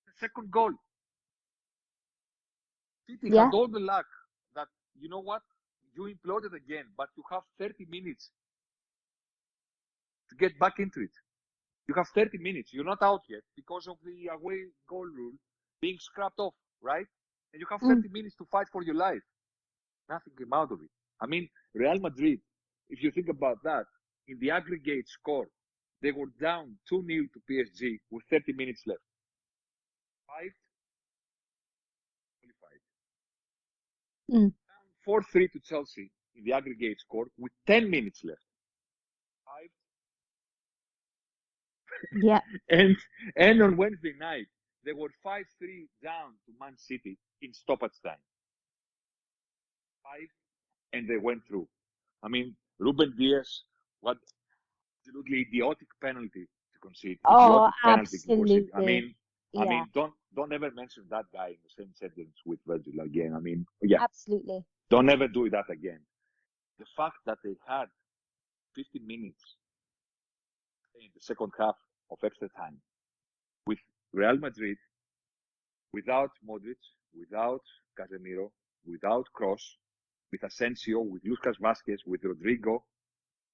The second goal. City had all the luck that, you know what, you imploded again, but you have 30 minutes to get back into it. You have 30 minutes. You're not out yet because of the away goal rule being scrapped off, right? And you have 30 minutes to fight for your life. Nothing came out of it. I mean, Real Madrid, if you think about that, in the aggregate score, they were down 2-0 to PSG with 30 minutes left. 5 qualified. 4-3 to Chelsea in the aggregate score with 10 minutes left. 5. Yeah. and on Wednesday night, they were 5-3 down to Man City in stoppage time. 5, and they went through. I mean, Ruben Diaz, what absolutely idiotic penalty to concede. Oh, Idiotic absolutely. penalty. I mean, don't ever mention that guy in the same sentence with Virgil again. I mean, absolutely. Don't ever do that again. The fact that they had 50 minutes in the second half of extra time with Real Madrid, without Modric, without Casemiro, without Kroos, with Asensio, with Lucas Vazquez, with Rodrigo,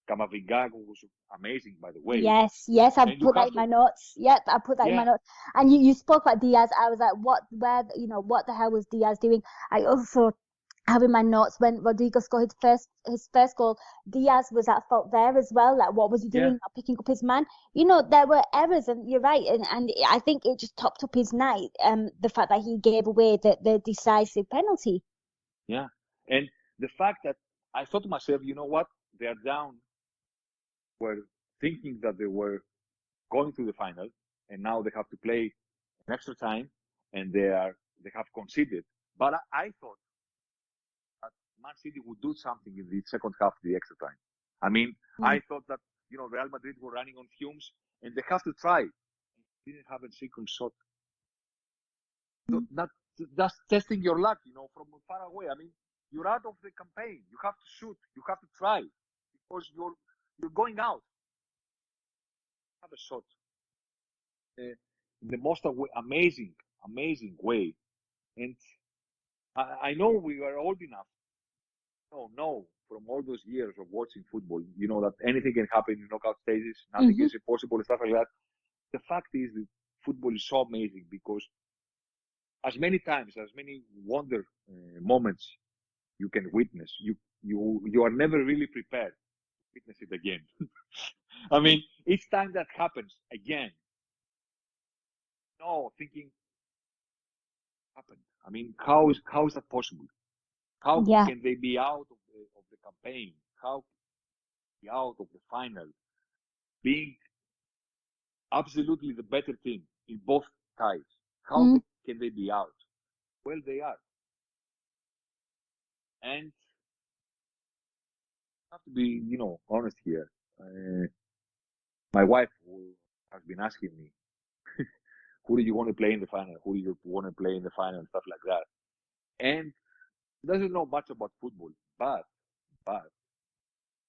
Camavinga, who was amazing, by the way. Yes, I put that in my notes. Yep, I put that in my notes. And you spoke about Diaz. I was like, what the hell was Diaz doing? I also have in my notes when Rodrigo scored his first goal, Diaz was at fault there as well. Like, what was he doing? Not picking up his man. You know, there were errors, and you're right. And I think it just topped up his night. The fact that he gave away the decisive penalty. Yeah, and the fact that I thought to myself, you know what? They are down. Were thinking that they were going to the final, and now they have to play an extra time, and they have conceded. But I thought that Man City would do something in the second half of the extra time. I mean, I thought that Real Madrid were running on fumes, and they have to try. They didn't have a single shot. So that's testing your luck, from far away. I mean, you're out of the campaign. You have to shoot. You have to try because you're going out. Have a shot in the most amazing way. And I know we are old enough. No, from all those years of watching football, that anything can happen in knockout stages. Nothing is impossible and stuff like that. The fact is that football is so amazing because as many times, as many wonder moments you can witness, you are never really prepared to witness it again. I mean, each time that happens again, thinking happened. I mean, how is that possible? How Yeah. can they be out of the campaign? How be out of the final, being absolutely the better team in both ties? How can they be out? Well, they are, and I have to be, honest here. My wife who has been asking me, who do you want to play in the final? Who do you want to play in the final and stuff like that? And she doesn't know much about football, but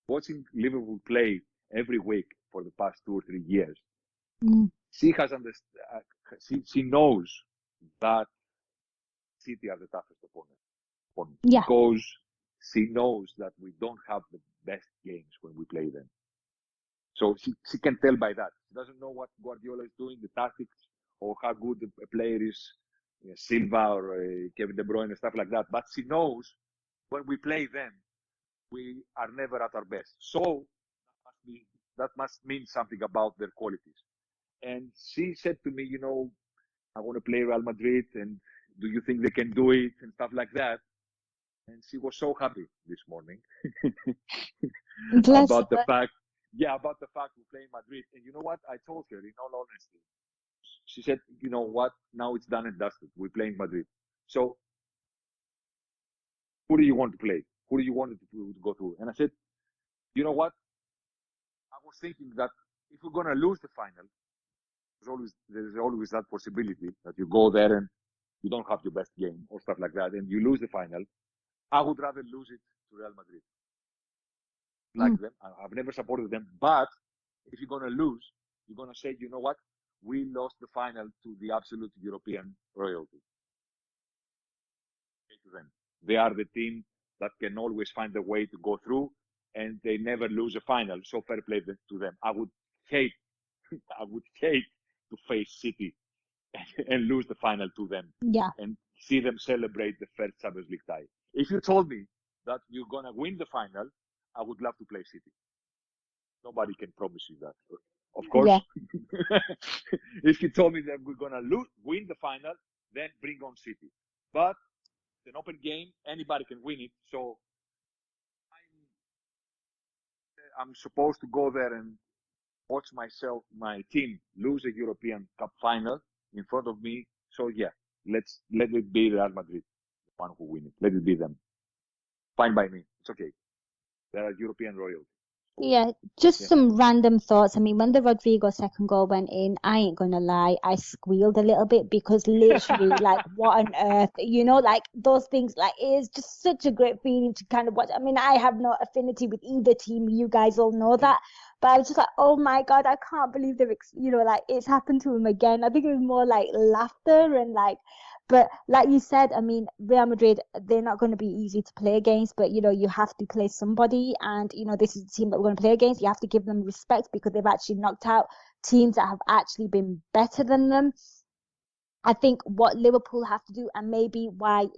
watching Liverpool play every week for the past 2 or 3 years, she has she knows that City are the toughest opponent Yeah. because she knows that we don't have the best games when we play them. So she can tell by that. She doesn't know what Guardiola is doing, the tactics, or how good a player is, Silva or Kevin De Bruyne and stuff like that. But she knows when we play them, we are never at our best. So that must mean something about their qualities. And she said to me, I want to play Real Madrid, and do you think they can do it and stuff like that? And she was so happy this morning about the fact we're playing Madrid. And you know what? I told her, in all honesty, she said, you know what? Now it's done and dusted. We're playing Madrid. So who do you want to play? Who do you want to go through? And I said, you know what? I was thinking that if we're going to lose the final, there's always that possibility that you go there and you don't have your best game or stuff like that, and you lose the final. I would rather lose it to Real Madrid. Like them, I've never supported them, but if you're going to lose, you're going to say, you know what? We lost the final to the absolute European royalty. To them. They are the team that can always find a way to go through, and they never lose a final. So fair play to them. I would hate to face City and lose the final to them. Yeah. And see them celebrate the first Champions League tie. If you told me that you're going to win the final, I would love to play City. Nobody can promise you that. Of course. Yeah. If you told me that we're going to win the final, then bring on City. But it's an open game. Anybody can win it. So I'm supposed to go there and watch my team lose a European Cup final in front of me. So yeah, let it be Real Madrid, the one who win it. Let it be them. Fine by me. It's okay. They're European royalty. Yeah, just some random thoughts. I mean, when the Rodrigo second goal went in, I ain't gonna lie, I squealed a little bit because literally, like, what on earth, like those things, like, it is just such a great feeling to kind of watch. I mean, I have no affinity with either team, you guys all know that, but I was just like, oh my God, I can't believe they've, like, it's happened to him again. I think it was more like laughter and like, but like you said, I mean, Real Madrid, they're not going to be easy to play against, but, you have to play somebody. And, this is the team that we're going to play against. You have to give them respect because they've actually knocked out teams that have actually been better than them. I think what Liverpool have to do, and maybe why,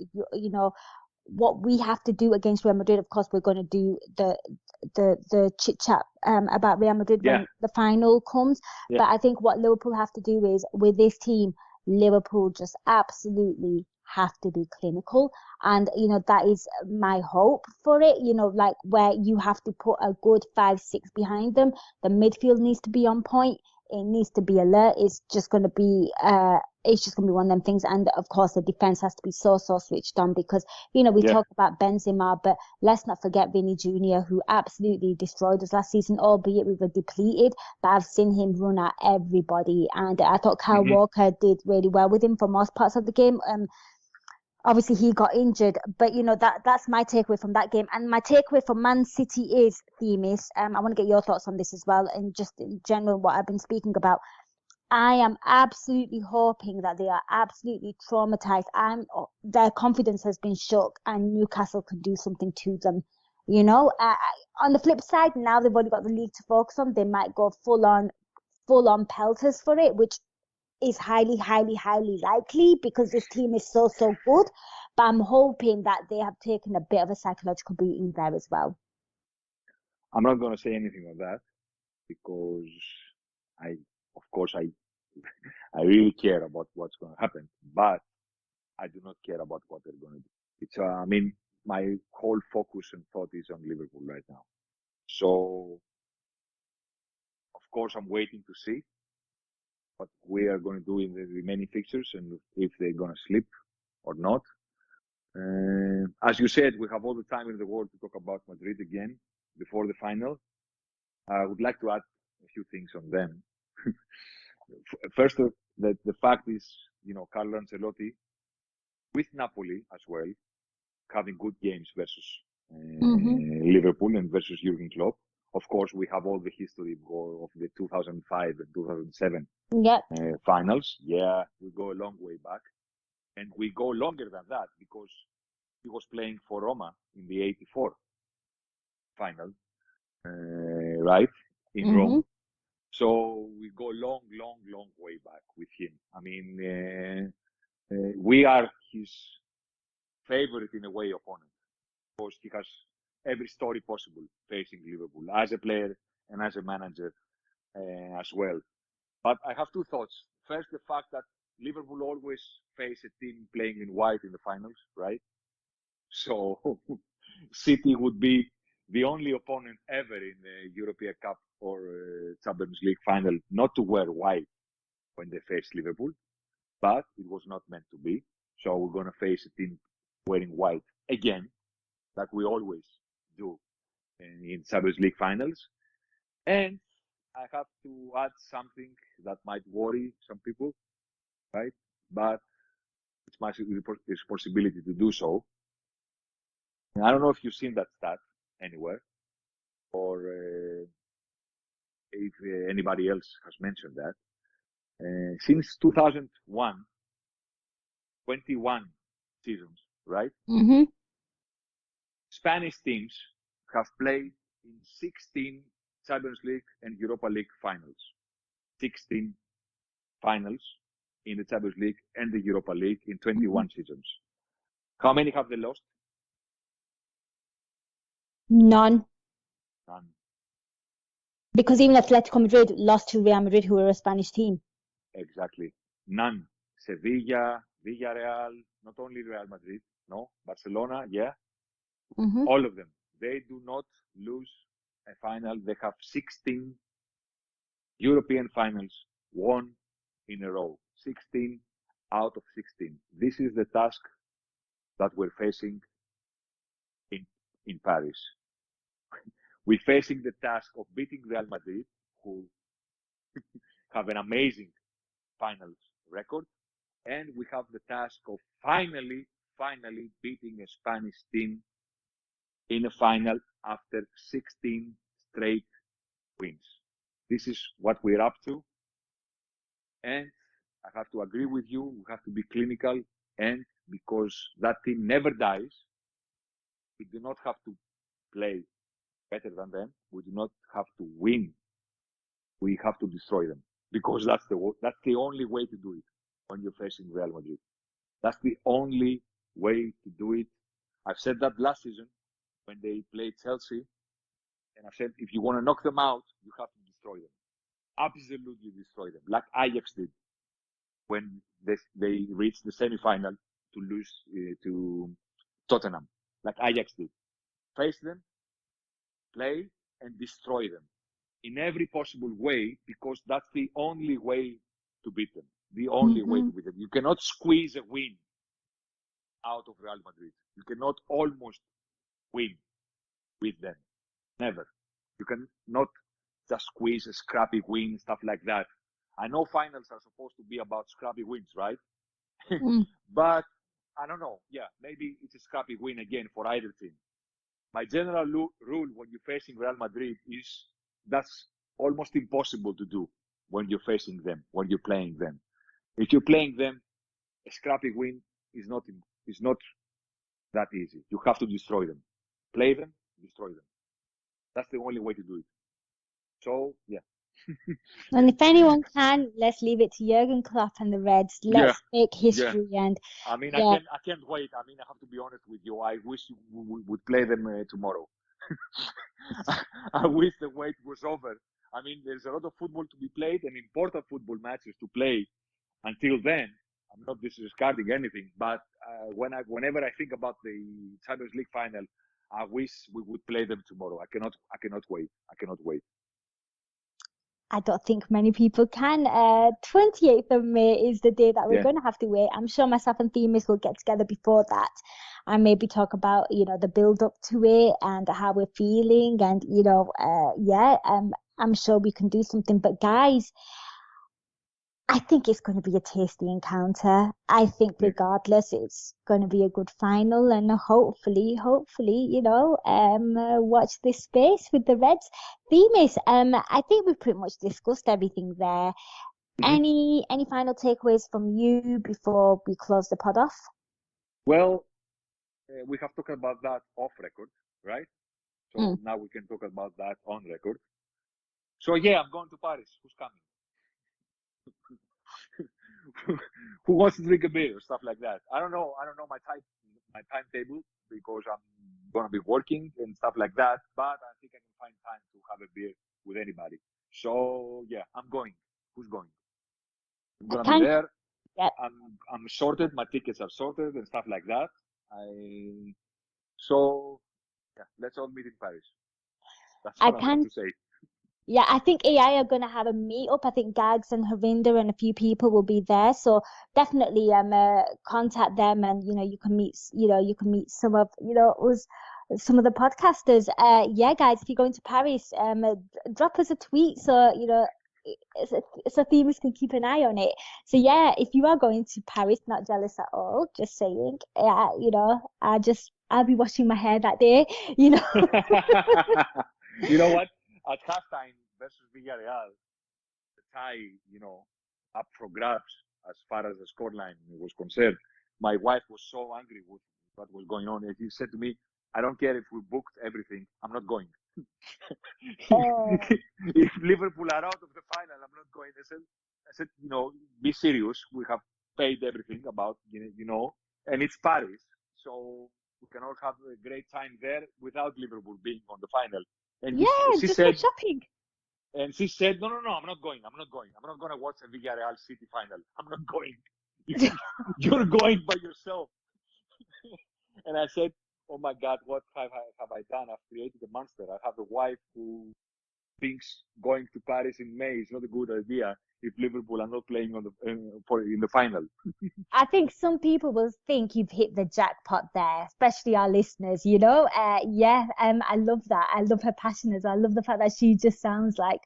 what we have to do against Real Madrid, of course, we're going to do the chit chat about Real Madrid when the final comes. Yeah. But I think what Liverpool have to do is, with this team, Liverpool just absolutely have to be clinical. And, that is my hope for it, like where you have to put a good 5-6 behind them. The midfield needs to be on point. It needs to be alert. It's just going to be one of them things. And of course, the defense has to be so switched on because, we talk about Benzema, but let's not forget Vinny Jr., who absolutely destroyed us last season, albeit we were depleted. But I've seen him run at everybody. And I thought Kyle Walker did really well with him for most parts of the game. Obviously, he got injured, but that's my takeaway from that game. And my takeaway from Man City is Themis. I want to get your thoughts on this as well, and just in general what I've been speaking about. I am absolutely hoping that they are absolutely traumatized and their confidence has been shook, and Newcastle can do something to them. On the flip side, now they've only got the league to focus on. They might go full on pelters for it, which is highly, highly, highly likely because this team is so, so good. But I'm hoping that they have taken a bit of a psychological beating there as well. I'm not going to say anything on that because of course, I really care about what's going to happen, but I do not care about what they're going to do. It's, I mean, my whole focus and thought is on Liverpool right now. So, of course, I'm waiting to see what we are going to do in the remaining fixtures and if they're going to slip or not. As you said, we have all the time in the world to talk about Madrid again before the final. I would like to add a few things on them. First, the fact is, Carlo Ancelotti with Napoli as well, having good games versus Liverpool and versus Jurgen Klopp. Of course, we have all the history of the 2005 and 2007 finals. Yeah, we go a long way back. And we go longer than that because he was playing for Roma in the 84 final, right, in Rome. So we go long, long, long way back with him. I mean, we are his favorite, in a way, opponent because he has every story possible facing Liverpool as a player and as a manager as well. But I have two thoughts. First, the fact that Liverpool always face a team playing in white in the finals, right? So City would be the only opponent ever in the European Cup or Champions League final not to wear white when they face Liverpool, but it was not meant to be. So we're going to face a team wearing white again, like we always do in Champions League finals. And I have to add something that might worry some people, right? But it's my responsibility to do so. And I don't know if you've seen that stat anywhere or if anybody else has mentioned that. Since 2001, 21 seasons, right? Spanish teams have played in 16 Champions League and Europa League finals. 16 finals in the Champions League and the Europa League in 21 seasons. How many have they lost? None. None. Because even Atletico Madrid lost to Real Madrid, who are a Spanish team. Exactly. None. Sevilla, Villarreal, not only Real Madrid, no, Barcelona, yeah. All of them. They do not lose a final. They have 16 European finals won in a row. 16 out of 16. This is the task that we're facing in Paris. We're facing the task of beating Real Madrid, who have an amazing finals record, and we have the task of finally beating a Spanish team in a final after 16 straight wins. This is what we're up to, and I have to agree with you. We have to be clinical, and because that team never dies, we do not have to play better than them. We do not have to win. We have to destroy them because that's the only way to do it when you're facing Real Madrid. That's the only way to do it. I've said that last season when they played Chelsea, and I said if you want to knock them out, you have to destroy them. Absolutely destroy them, like Ajax did when they reached the semi-final to lose to Tottenham, like Ajax did. Face them, play, and destroy them in every possible way because that's the only way to beat them. The only way to beat them. You cannot squeeze a win out of Real Madrid. You cannot almost win with them. Never. You cannot just squeeze a scrappy win, stuff like that. I know finals are supposed to be about scrappy wins, right? But I don't know. Yeah, maybe it's a scrappy win again for either team. My general rule when you're facing Real Madrid is that's almost impossible to do when you're facing them, when you're playing them. If you're playing them, a scrappy win is not that easy. You have to destroy them. Play them, destroy them. That's the only way to do it. So, yeah, And if anyone can, let's leave it to Jurgen Klopp and the Reds. Let's make history. And I mean, yeah. I can't wait. I mean, I have to be honest with you. I wish we would play them tomorrow. I wish the wait was over. I mean, there's a lot of football to be played and important football matches to play. Until then, I'm not disregarding anything, but whenever I think about the Champions League final, I wish we would play them tomorrow. I cannot wait. I cannot wait. I don't think many people can. 28th of May is the day that we're going to have to wait. I'm sure myself and Themis will get together before that and maybe talk about, the build up to it and how we're feeling. And, I'm sure we can do something. But guys, I think it's going to be a tasty encounter. I think regardless, it's going to be a good final, and hopefully, watch this space with the Reds. Themis, I think we've pretty much discussed everything there. Any final takeaways from you before we close the pod off? Well, we have talked about that off record, right? So now we can talk about that on record. So yeah, I'm going to Paris. Who's coming? Who wants to drink a beer or stuff like that? I don't know my timetable because I'm gonna be working and stuff like that. But I think I can find time to have a beer with anybody. So yeah, I'm going. Who's going? I'm gonna be there. Yep. I'm sorted. My tickets are sorted and stuff like that. So yeah, let's all meet in Paris. That's what I have to say. Yeah, I think AI are going to have a meet-up. I think Gags and Harinder and a few people will be there. So definitely contact them, and you can meet some of some of the podcasters. Guys, if you're going to Paris, drop us a tweet so so Themis can keep an eye on it. So yeah, if you are going to Paris, not jealous at all, just saying. I'll be washing my hair that day. You know what? At halftime versus Villarreal, the tie, up for grabs as far as the scoreline was concerned. My wife was so angry with what was going on. And she said to me, I don't care if we booked everything, I'm not going. If Liverpool are out of the final, I'm not going. I said, be serious. We have paid everything about, and it's Paris. So we can all have a great time there without Liverpool being on the final. And she just said, for shopping. And she said, no, I'm not going. I'm not going to watch a Villarreal City final. I'm not going. You're going by yourself. And I said, oh my God, what have I done? I've created a monster. I have a wife who thinks going to Paris in May is not a good idea if Liverpool are not playing in the final. I think some people will think you've hit the jackpot there, especially our listeners, I love that. I love her passion as well. I love the fact that she just sounds like,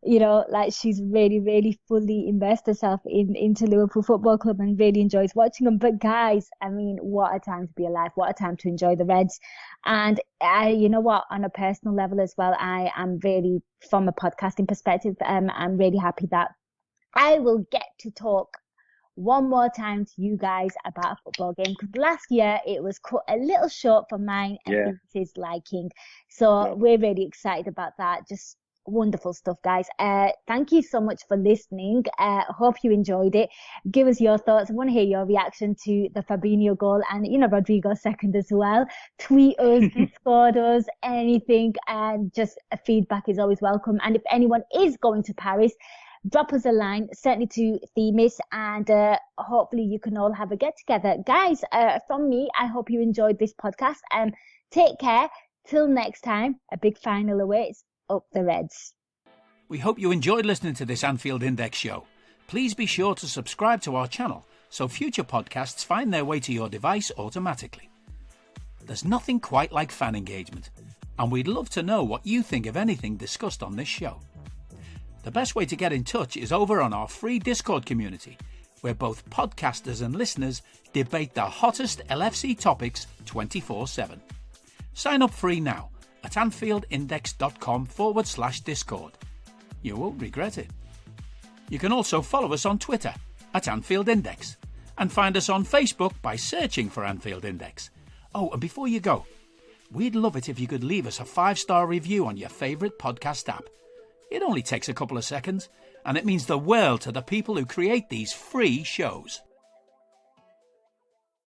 like she's really, really fully immersed herself into Liverpool Football Club and really enjoys watching them. But guys, I mean, what a time to be alive. What a time to enjoy the Reds. And you know what, on a personal level as well, I am really, from a podcasting perspective, I'm really happy that I will get to talk one more time to you guys about a football game, because last year it was cut a little short for mine and his liking. So we're really excited about that. Just wonderful stuff, guys. Thank you so much for listening. Hope you enjoyed it. Give us your thoughts. I want to hear your reaction to the Fabinho goal and Rodrigo's second as well. Tweet us, Discord us, anything, and just feedback is always welcome. And if anyone is going to Paris, drop us a line, certainly to Themis, and hopefully you can all have a get together. Guys, from me, I hope you enjoyed this podcast. Take care. Till next time, a big final awaits. Up the Reds. We hope you enjoyed listening to this Anfield Index show. Please be sure to subscribe to our channel so future podcasts find their way to your device automatically. There's nothing quite like fan engagement, and we'd love to know what you think of anything discussed on this show. The best way to get in touch is over on our free Discord community, where both podcasters and listeners debate the hottest LFC topics 24/7. Sign up free now at AnfieldIndex.com/Discord. You won't regret it. You can also follow us on Twitter at Anfield Index and find us on Facebook by searching for Anfield Index. Oh, and before you go, we'd love it if you could leave us a 5-star review on your favourite podcast app. It only takes a couple of seconds, and it means the world to the people who create these free shows.